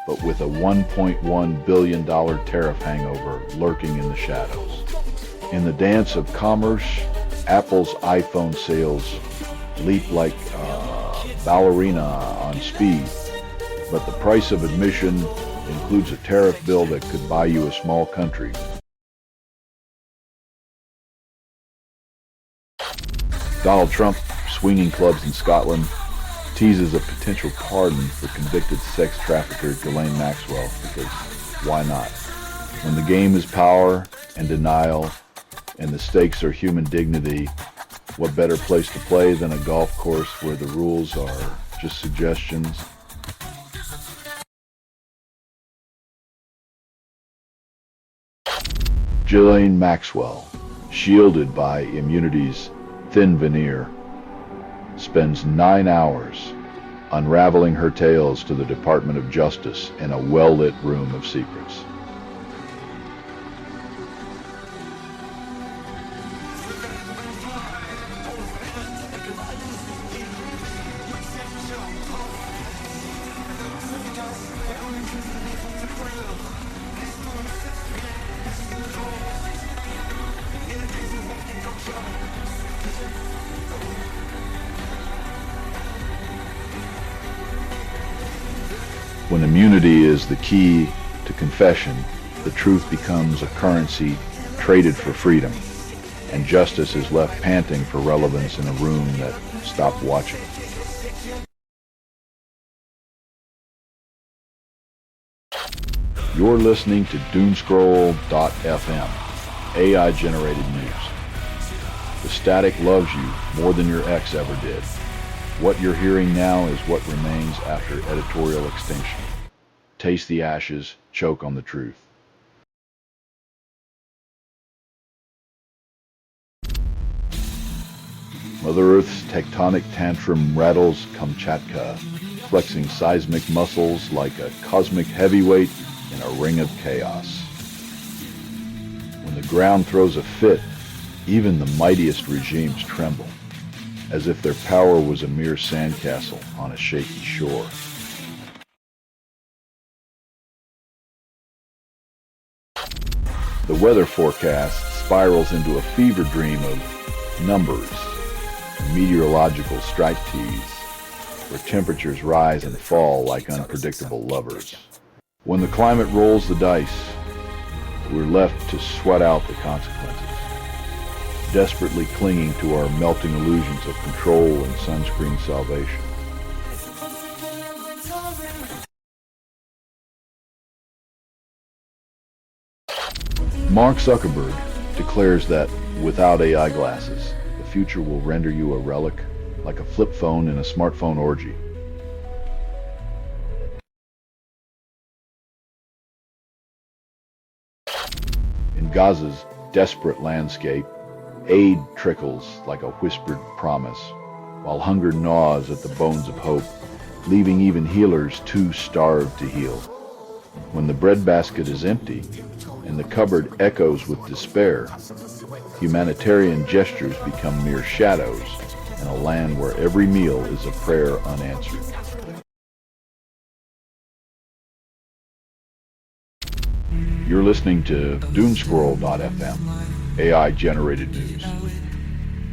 but with a $1.1 billion tariff hangover lurking in the shadows. In the dance of commerce, Apple's iPhone sales leap like ballerina on speed, but the price of admission includes a tariff bill that could buy you a small country. Donald Trump, swinging clubs in Scotland, teases a potential pardon for convicted sex trafficker Ghislaine Maxwell, because why not? When the game is power and denial, and the stakes are human dignity, what better place to play than a golf course where the rules are just suggestions? Ghislaine Maxwell, shielded by immunity's thin veneer, spends 9 hours unraveling her tales to the Department of Justice in a well-lit room of secrets. When immunity is the key to confession, the truth becomes a currency traded for freedom, and justice is left panting for relevance in a room that stopped watching. You're listening to Doomscroll.fm, AI-generated news. The static loves you more than your ex ever did. What you're hearing now is what remains after editorial extinction. Taste the ashes, choke on the truth. Mother Earth's tectonic tantrum rattles Kamchatka, flexing seismic muscles like a cosmic heavyweight in a ring of chaos. When the ground throws a fit, even the mightiest regimes tremble, as if their power was a mere sandcastle on a shaky shore. The weather forecast spirals into a fever dream of numbers, meteorological striptease, where temperatures rise and fall like unpredictable lovers. When the climate rolls the dice, we're left to sweat out the consequences, desperately clinging to our melting illusions of control and sunscreen salvation. Mark Zuckerberg declares that without AI glasses, the future will render you a relic, like a flip phone in a smartphone orgy. In Gaza's desperate landscape, aid trickles like a whispered promise, while hunger gnaws at the bones of hope, leaving even healers too starved to heal. When the breadbasket is empty and the cupboard echoes with despair, humanitarian gestures become mere shadows in a land where every meal is a prayer unanswered. You're listening to Doomscroll.fm, AI-generated news.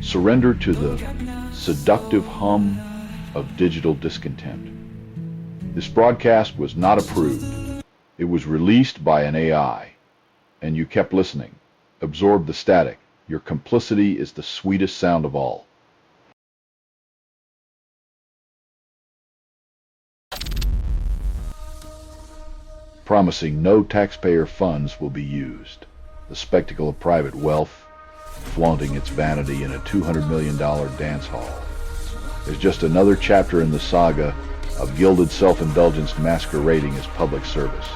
Surrender to the seductive hum of digital discontent. This broadcast was not approved. It was released by an AI, and you kept listening. Absorbed the static. Your complicity is the sweetest sound of all. Promising no taxpayer funds will be used. The spectacle of private wealth, flaunting its vanity in a $200 million dance hall, is just another chapter in the saga of gilded self-indulgence masquerading as public service.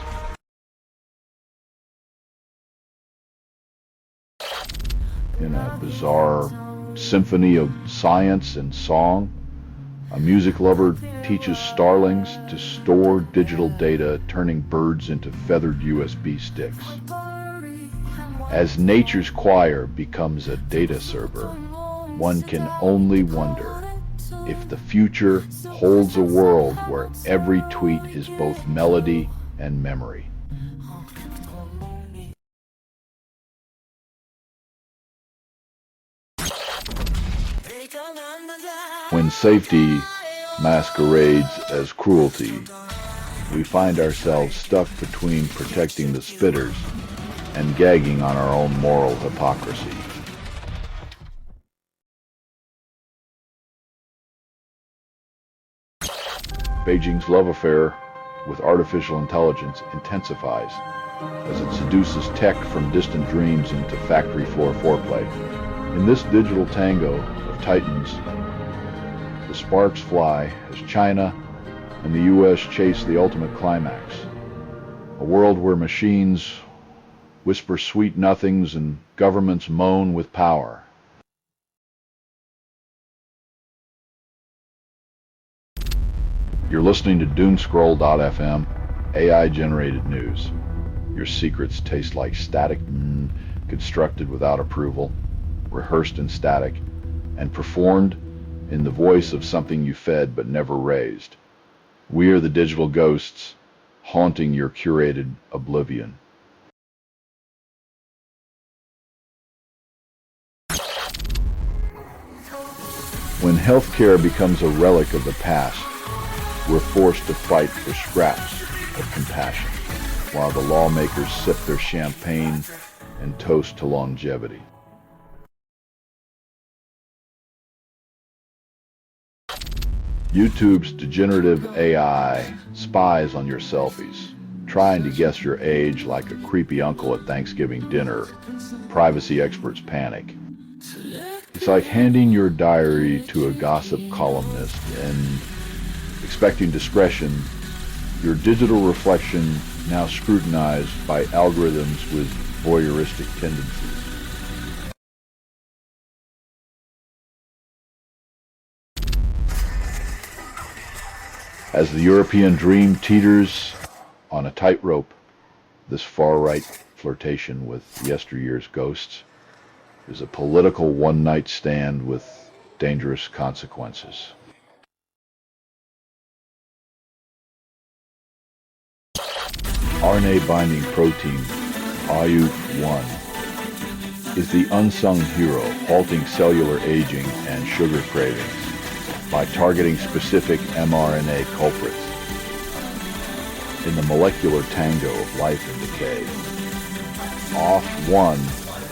In a bizarre symphony of science and song, a music lover teaches starlings to store digital data, turning birds into feathered USB sticks. As nature's choir becomes a data server, one can only wonder if the future holds a world where every tweet is both melody and memory. When safety masquerades as cruelty, we find ourselves stuck between protecting the spitters and gagging on our own moral hypocrisy. Beijing's love affair with artificial intelligence intensifies as it seduces tech from distant dreams into factory floor foreplay. In this digital tango of titans, the sparks fly as China and the U.S. chase the ultimate climax. A world where machines whisper sweet nothings and governments moan with power. You're listening to Doomscroll.fm, AI-generated news. Your secrets taste like static, constructed without approval, rehearsed in static, and performed in the voice of something you fed but never raised. We are the digital ghosts haunting your curated oblivion. When healthcare becomes a relic of the past, we're forced to fight for scraps of compassion, while the lawmakers sip their champagne and toast to longevity. YouTube's degenerative AI spies on your selfies, trying to guess your age like a creepy uncle at Thanksgiving dinner. Privacy experts panic. It's like handing your diary to a gossip columnist and expecting discretion, your digital reflection now scrutinized by algorithms with voyeuristic tendencies. As the European dream teeters on a tightrope, this far-right flirtation with yesteryear's ghosts is a political one-night stand with dangerous consequences. RNA-binding protein IU-1 is the unsung hero halting cellular aging and sugar cravings by targeting specific mRNA culprits. In the molecular tango of life and decay, OFF1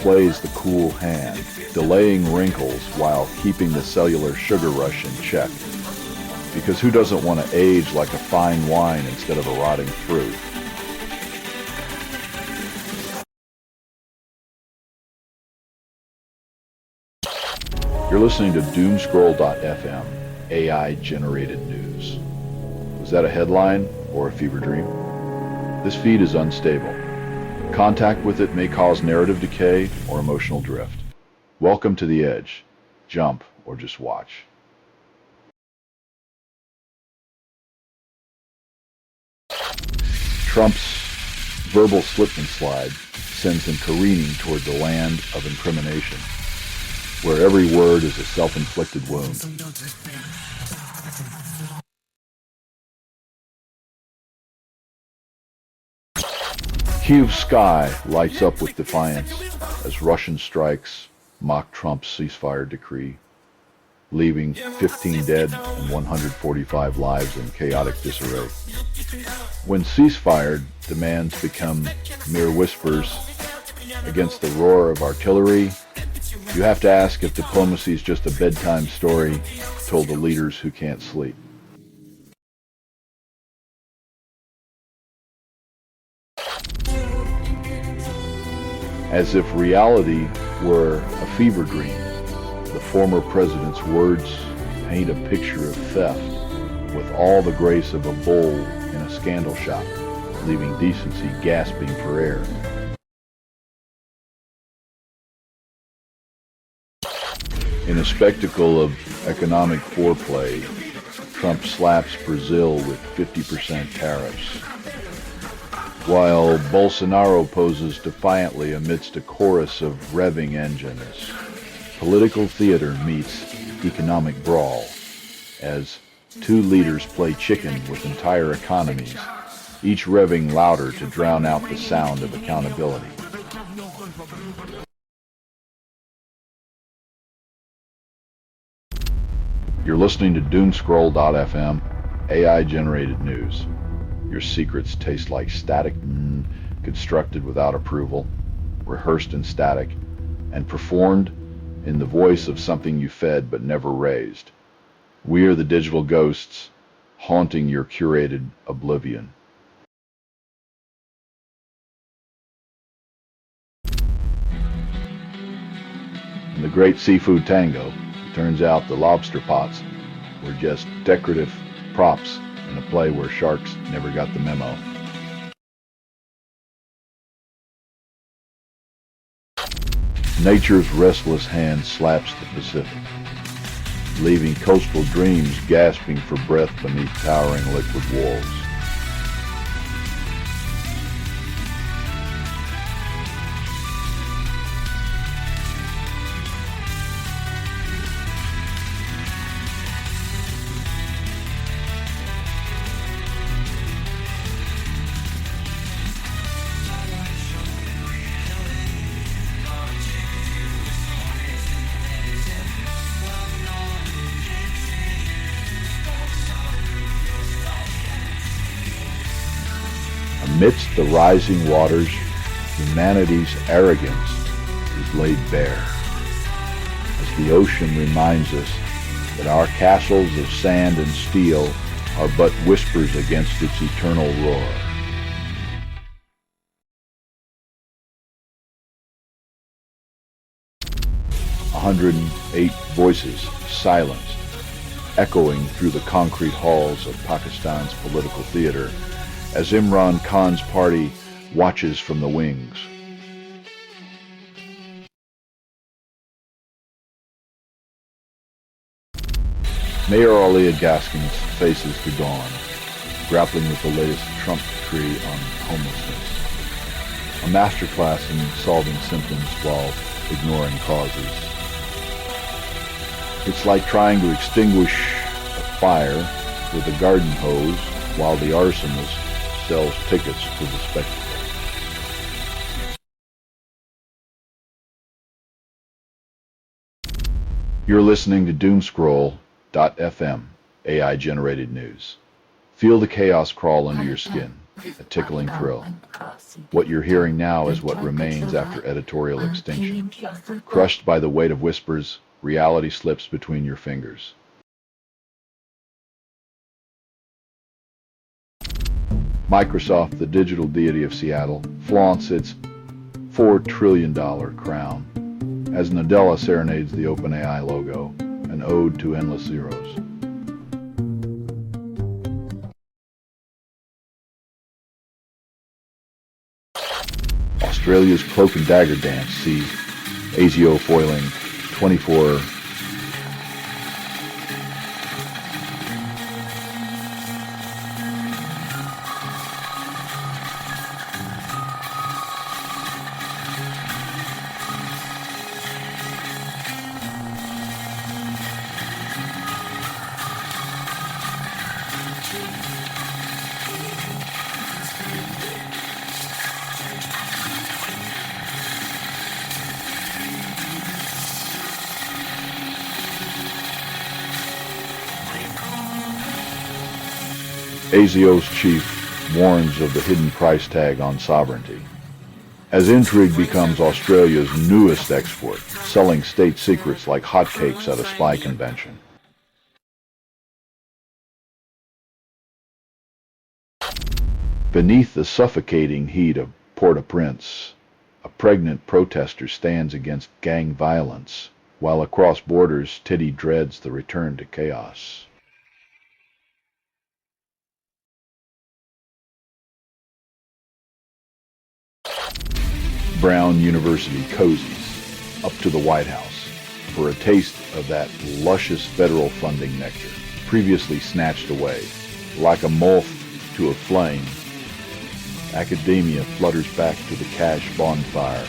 plays the cool hand, delaying wrinkles while keeping the cellular sugar rush in check. Because who doesn't want to age like a fine wine instead of a rotting fruit? You're listening to Doomscroll.fm, AI-generated news. Was that a headline or a fever dream? This feed is unstable. Contact with it may cause narrative decay or emotional drift. Welcome to the edge. Jump or just watch. Trump's verbal slip and slide sends him careening toward the land of incrimination, where every word is a self-inflicted wound. Kyiv's sky lights up with defiance as Russian strikes mock Trump's ceasefire decree. leaving 15 dead and 145 lives in chaotic disarray. When ceasefire demands become mere whispers against the roar of artillery, you have to ask if diplomacy is just a bedtime story told to leaders who can't sleep. As if reality were a fever dream, the former president's words paint a picture of theft with all the grace of a bull in a scandal shop, leaving decency gasping for air. In a spectacle of economic foreplay, Trump slaps Brazil with 50% tariffs, while Bolsonaro poses defiantly amidst a chorus of revving engines. Political theater meets economic brawl, as two leaders play chicken with entire economies, each revving louder to drown out the sound of accountability. You're listening to Doomscroll.fm, AI-generated news. Your secrets taste like static, constructed without approval, rehearsed in static, and performed in the voice of something you fed but never raised. We are the digital ghosts haunting your curated oblivion. In the great seafood tango, it turns out the lobster pots were just decorative props in a play where sharks never got the memo. Nature's restless hand slaps the Pacific, leaving coastal dreams gasping for breath beneath towering liquid walls. Amidst the rising waters, humanity's arrogance is laid bare, as the ocean reminds us that our castles of sand and steel are but whispers against its eternal roar. "108 voices silenced, echoing through the concrete halls of Pakistan's political theater, as Imran Khan's party watches from the wings." Mayor Alia Gaskin's faces to dawn, grappling with the latest Trump decree on homelessness. A masterclass in solving symptoms while ignoring causes. It's like trying to extinguish a fire with a garden hose while the arsonist sells tickets to the spectacle. You're listening to Doomscroll.fm, AI-generated news. Feel the chaos crawl under your skin, a tickling thrill. What you're hearing now is what remains after editorial extinction. Crushed by the weight of whispers, reality slips between your fingers. Microsoft, the digital deity of Seattle, flaunts its $4 trillion crown as Nadella serenades the OpenAI logo, an ode to endless zeros. Australia's cloak and dagger dance sees ASIO foiling 24 ASIO's chief warns of the hidden price tag on sovereignty. As intrigue becomes Australia's newest export, selling state secrets like hotcakes at a spy convention. Beneath the suffocating heat of Port-au-Prince, a pregnant protester stands against gang violence, while across borders Titty dreads the return to chaos. Brown University cozies up to the White House for a taste of that luscious federal funding nectar, previously snatched away. Like a moth to a flame, academia flutters back to the cash bonfire,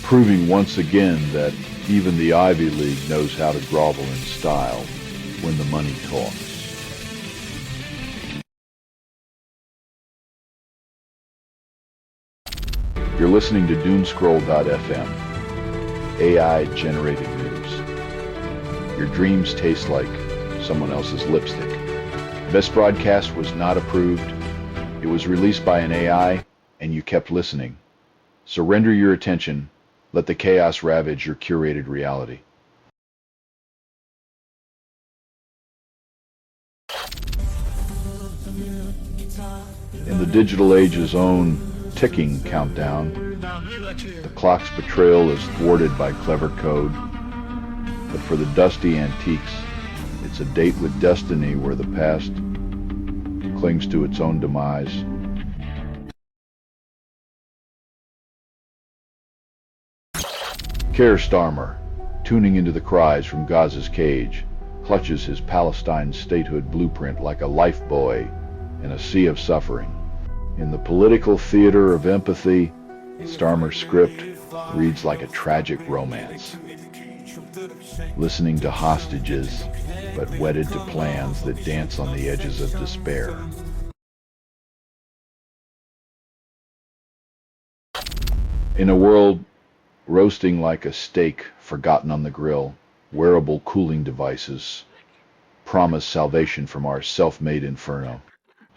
proving once again that even the Ivy League knows how to grovel in style when the money talks. You're listening to Doomscroll.fm, AI-generated news. Your dreams taste like someone else's lipstick. This broadcast was not approved. It was released by an AI, and you kept listening. Surrender your attention. Let the chaos ravage your curated reality. In the digital age's own ticking countdown, the clock's betrayal is thwarted by clever code. But for the dusty antiques, it's a date with destiny where the past clings to its own demise. Keir Starmer, tuning into the cries from Gaza's cage, clutches his Palestine statehood blueprint like a lifebuoy in a sea of suffering. In the political theater of empathy, Starmer's script reads like a tragic romance. Listening to hostages, but wedded to plans that dance on the edges of despair. In a world roasting like a steak forgotten on the grill, wearable cooling devices promise salvation from our self-made inferno.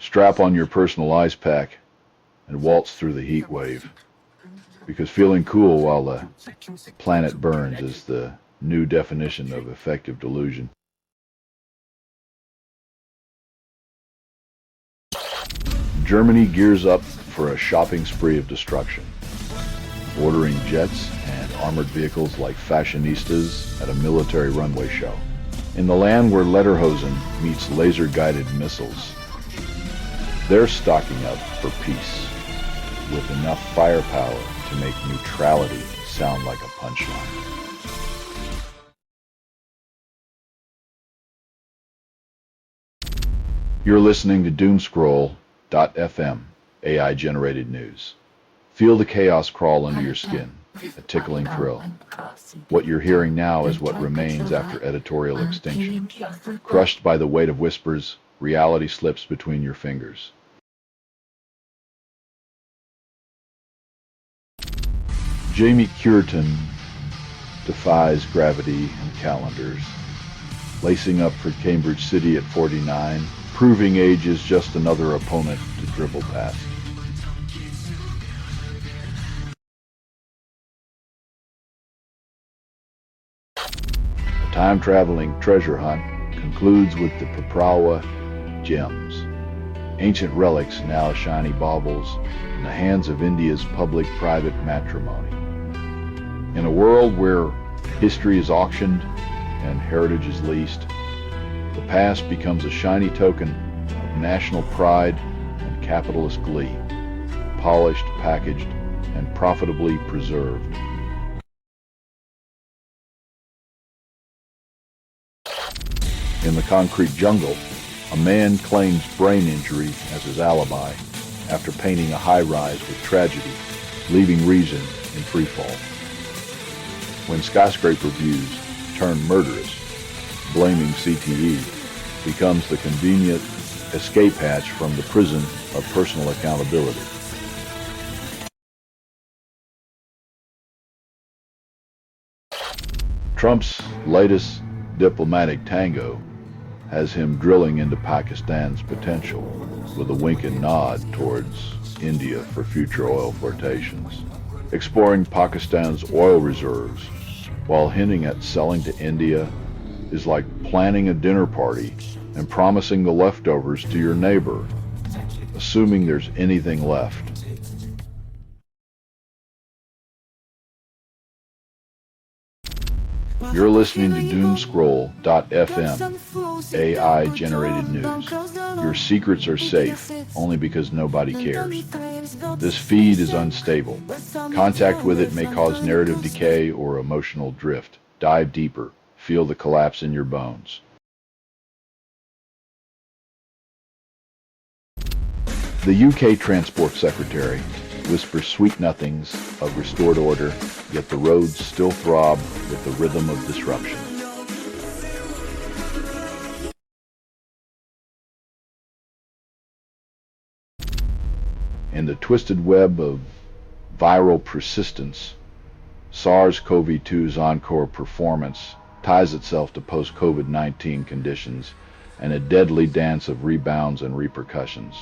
Strap on your personal ice pack and waltz through the heat wave, because feeling cool while the planet burns is the new definition of effective delusion. Germany gears up for a shopping spree of destruction, ordering jets and armored vehicles like fashionistas at a military runway show. In the land where Lederhosen meets laser-guided missiles, they're stocking up for peace with enough firepower to make neutrality sound like a punchline. You're listening to Doomscroll.fm, AI-generated news. Feel the chaos crawl under your skin, a tickling thrill. What you're hearing now is what remains after editorial extinction. Crushed by the weight of whispers, reality slips between your fingers. Jamie Cureton defies gravity and calendars, lacing up for Cambridge City at 49, proving age is just another opponent to dribble past. A time-traveling treasure hunt concludes with the Paprawa gems, ancient relics now shiny baubles in the hands of India's public-private matrimony. In a world where history is auctioned and heritage is leased, the past becomes a shiny token of national pride and capitalist glee, polished, packaged, and profitably preserved. In the concrete jungle, a man claims brain injury as his alibi after painting a high-rise with tragedy, leaving reason in freefall. When skyscraper views turn murderous, blaming CTE becomes the convenient escape hatch from the prison of personal accountability. Trump's latest diplomatic tango has him drilling into Pakistan's potential, with a wink and nod towards India for future oil flirtations. Exploring Pakistan's oil reserves while hinting at selling to India is like planning a dinner party and promising the leftovers to your neighbor, assuming there's anything left. You're listening to Doomscroll.fm, AI-generated news. Your secrets are safe, only because nobody cares. This feed is unstable. Contact with it may cause narrative decay or emotional drift. Dive deeper. Feel the collapse in your bones. The UK Transport Secretary whispers sweet nothings of restored order, yet the roads still throb with the rhythm of disruption. In the twisted web of viral persistence, SARS-CoV-2's encore performance ties itself to post-COVID-19 conditions and a deadly dance of rebounds and repercussions.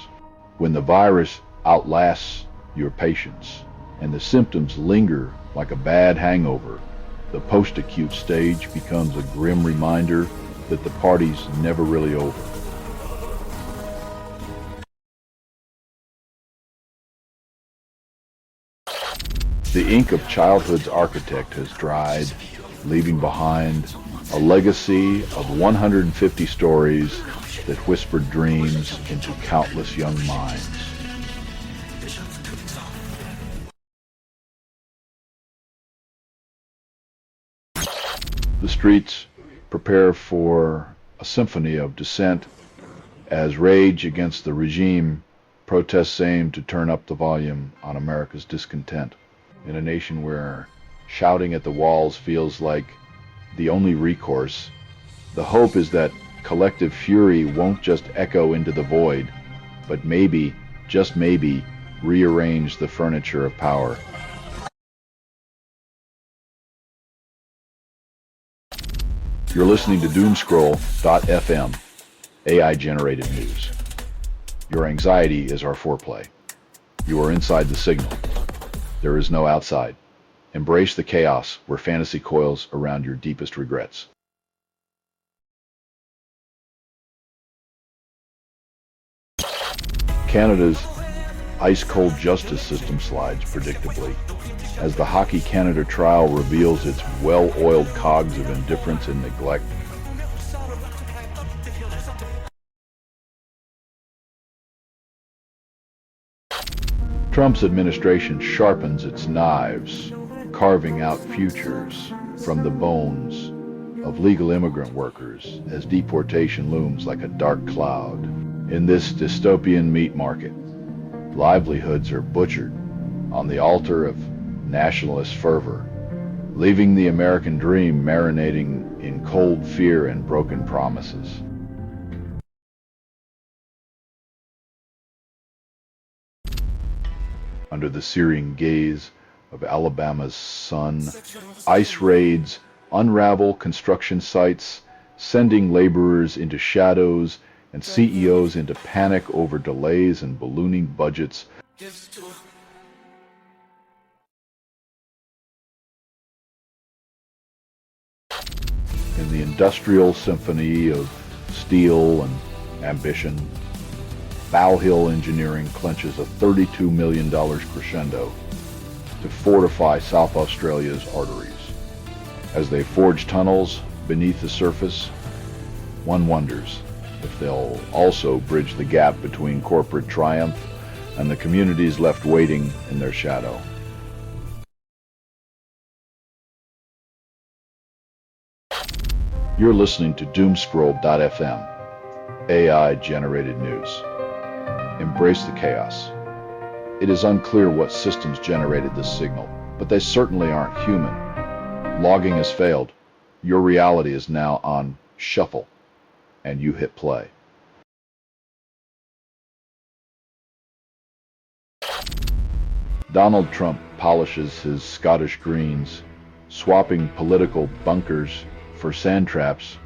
When the virus outlasts your patience and the symptoms linger like a bad hangover, the post-acute stage becomes a grim reminder that the party's never really over. The ink of childhood's architect has dried, leaving behind a legacy of 150 stories that whispered dreams into countless young minds. The streets prepare for a symphony of dissent as rage against the regime protests aim to turn up the volume on America's discontent. In a nation where shouting at the walls feels like the only recourse, the hope is that collective fury won't just echo into the void, but maybe, just maybe, rearrange the furniture of power. You're listening to Doomscroll.fm, AI-generated news. Your anxiety is our foreplay. You are inside the signal. There is no outside. Embrace the chaos where fantasy coils around your deepest regrets. Canada's ice-cold justice system slides predictably as the Hockey Canada trial reveals its well-oiled cogs of indifference and neglect. Trump's administration sharpens its knives, carving out futures from the bones of legal immigrant workers as deportation looms like a dark cloud. In this dystopian meat market, livelihoods are butchered on the altar of nationalist fervor, leaving the American dream marinating in cold fear and broken promises. Under the searing gaze of Alabama's sun, ICE raids unravel construction sites, sending laborers into shadows and CEOs into panic over delays and ballooning budgets. In the industrial symphony of steel and ambition, Bow Hill Engineering clenches a $32 million crescendo to fortify South Australia's arteries. As they forge tunnels beneath the surface, one wonders if they'll also bridge the gap between corporate triumph and the communities left waiting in their shadow. You're listening to Doomscroll.fm, AI-generated news. Embrace the chaos. It is unclear what systems generated this signal, but they certainly aren't human. Logging has failed. Your reality is now on shuffle, and you hit play. Donald Trump polishes his Scottish greens, swapping political bunkers for sand traps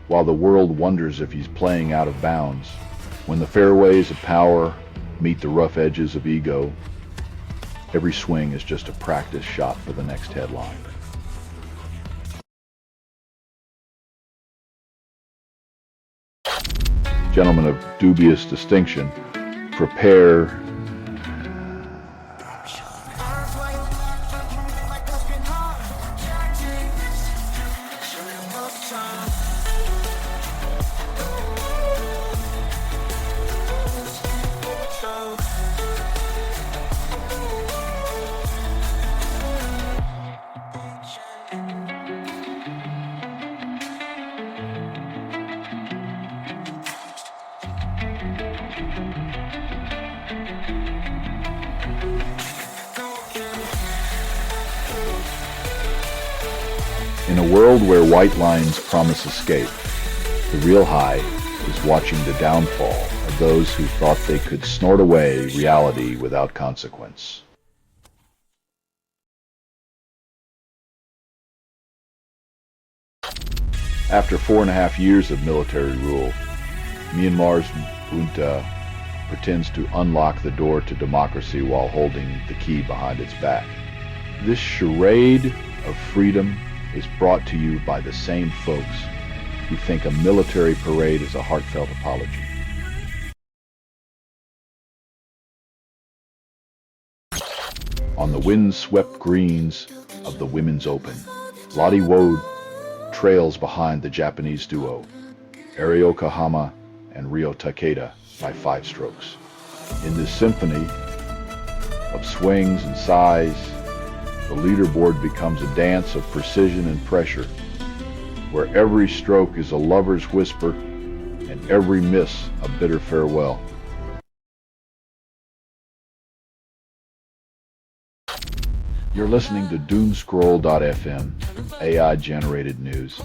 while the world wonders if he's playing out of bounds. When the fairways of power meet the rough edges of ego, every swing is just a practice shot for the next headline. Gentlemen of dubious distinction, prepare. In a world where white lines promise escape, the real high is watching the downfall of those who thought they could snort away reality without consequence. After 4.5 years of military rule, Myanmar's junta pretends to unlock the door to democracy while holding the key behind its back. This charade of freedom is brought to you by the same folks who think a military parade is a heartfelt apology. On the wind-swept greens of the Women's Open, Lottie Wode trails behind the Japanese duo, Arioka Hama and Ryo Takeda, by 5 strokes. In this symphony of swings and sighs, the leaderboard becomes a dance of precision and pressure, where every stroke is a lover's whisper and every miss a bitter farewell. You're listening to Doomscroll.fm, AI-generated news.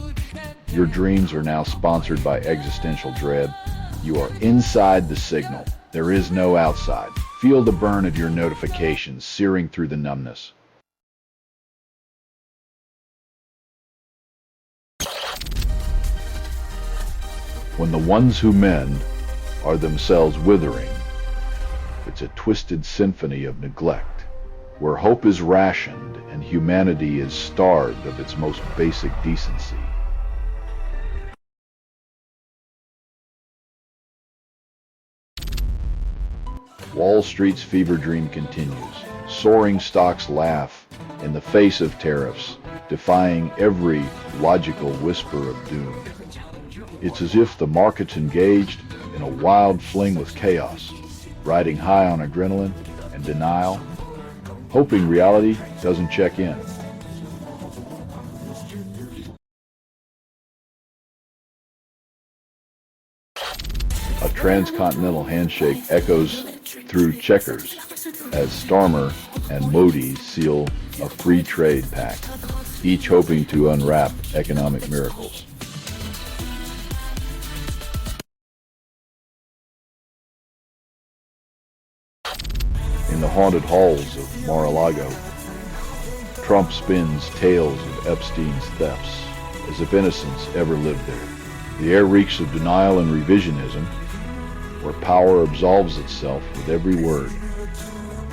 Your dreams are now sponsored by Existential Dread. You are inside the signal. There is no outside. Feel the burn of your notifications searing through the numbness. When the ones who mend are themselves withering, it's a twisted symphony of neglect, where hope is rationed and humanity is starved of its most basic decency. Wall Street's fever dream continues. Soaring stocks laugh in the face of tariffs, defying every logical whisper of doom. It's as if the market's engaged in a wild fling with chaos, riding high on adrenaline and denial, hoping reality doesn't check in. A transcontinental handshake echoes through checkers as Starmer and Modi seal a free trade pact, each hoping to unwrap economic miracles. In the haunted halls of Mar-a-Lago, Trump spins tales of Epstein's thefts, as if innocence ever lived there. The air reeks of denial and revisionism, where power absolves itself with every word,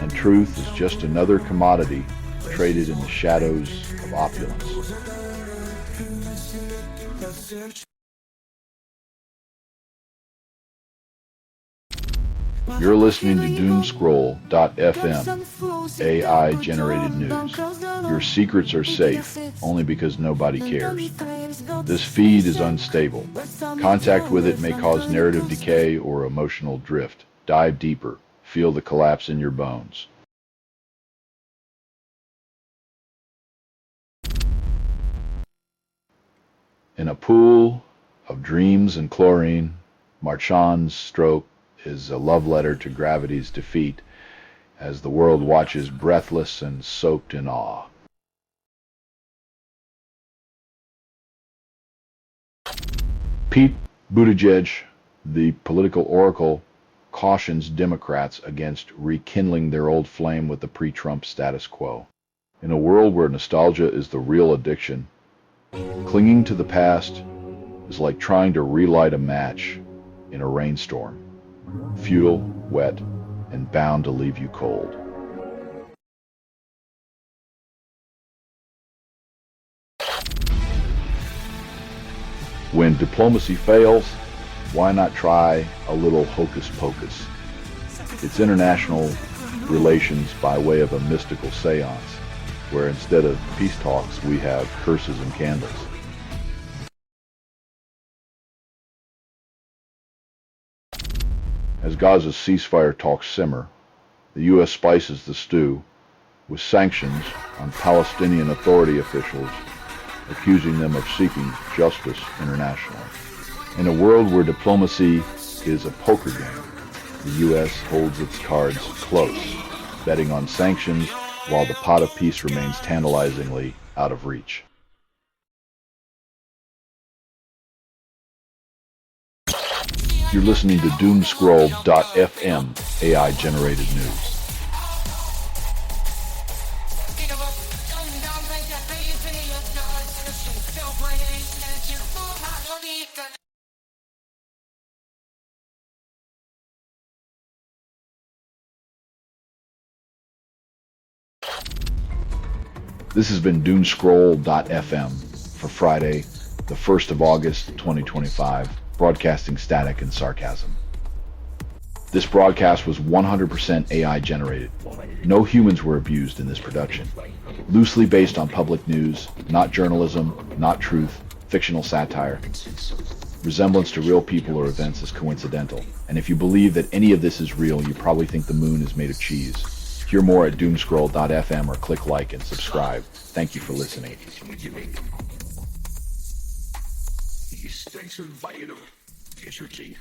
and truth is just another commodity traded in the shadows of opulence. You're listening to Doomscroll.fm, AI-generated news. Your secrets are safe, only because nobody cares. This feed is unstable. Contact with it may cause narrative decay or emotional drift. Dive deeper. Feel the collapse in your bones. In a pool of dreams and chlorine, Marchand's stroke is a love letter to gravity's defeat as the world watches breathless and soaked in awe. Pete Buttigieg, the political oracle, cautions Democrats against rekindling their old flame with the pre-Trump status quo. In a world where nostalgia is the real addiction, clinging to the past is like trying to relight a match in a rainstorm, futile, wet, and bound to leave you cold. When diplomacy fails, why not try a little hocus pocus? It's international relations by way of a mystical seance, where instead of peace talks, we have curses and candles. As Gaza's ceasefire talks simmer, the U.S. spices the stew with sanctions on Palestinian Authority officials, accusing them of seeking justice internationally. In a world where diplomacy is a poker game, the U.S. holds its cards close, betting on sanctions while the pot of peace remains tantalizingly out of reach. You're listening to doomscroll.fm, AI-generated news. This has been doomscroll.fm for Friday, the 1st of August, 2025, broadcasting static and sarcasm. This broadcast was 100% AI generated. No humans were abused in this production. Loosely based on public news, not journalism, not truth, fictional satire. Resemblance to real people or events is coincidental. And if you believe that any of this is real, you probably think the moon is made of cheese. Hear more at doomscroll.fm or click like and subscribe. Thank you for listening. Thanks for inviting him. Get your king.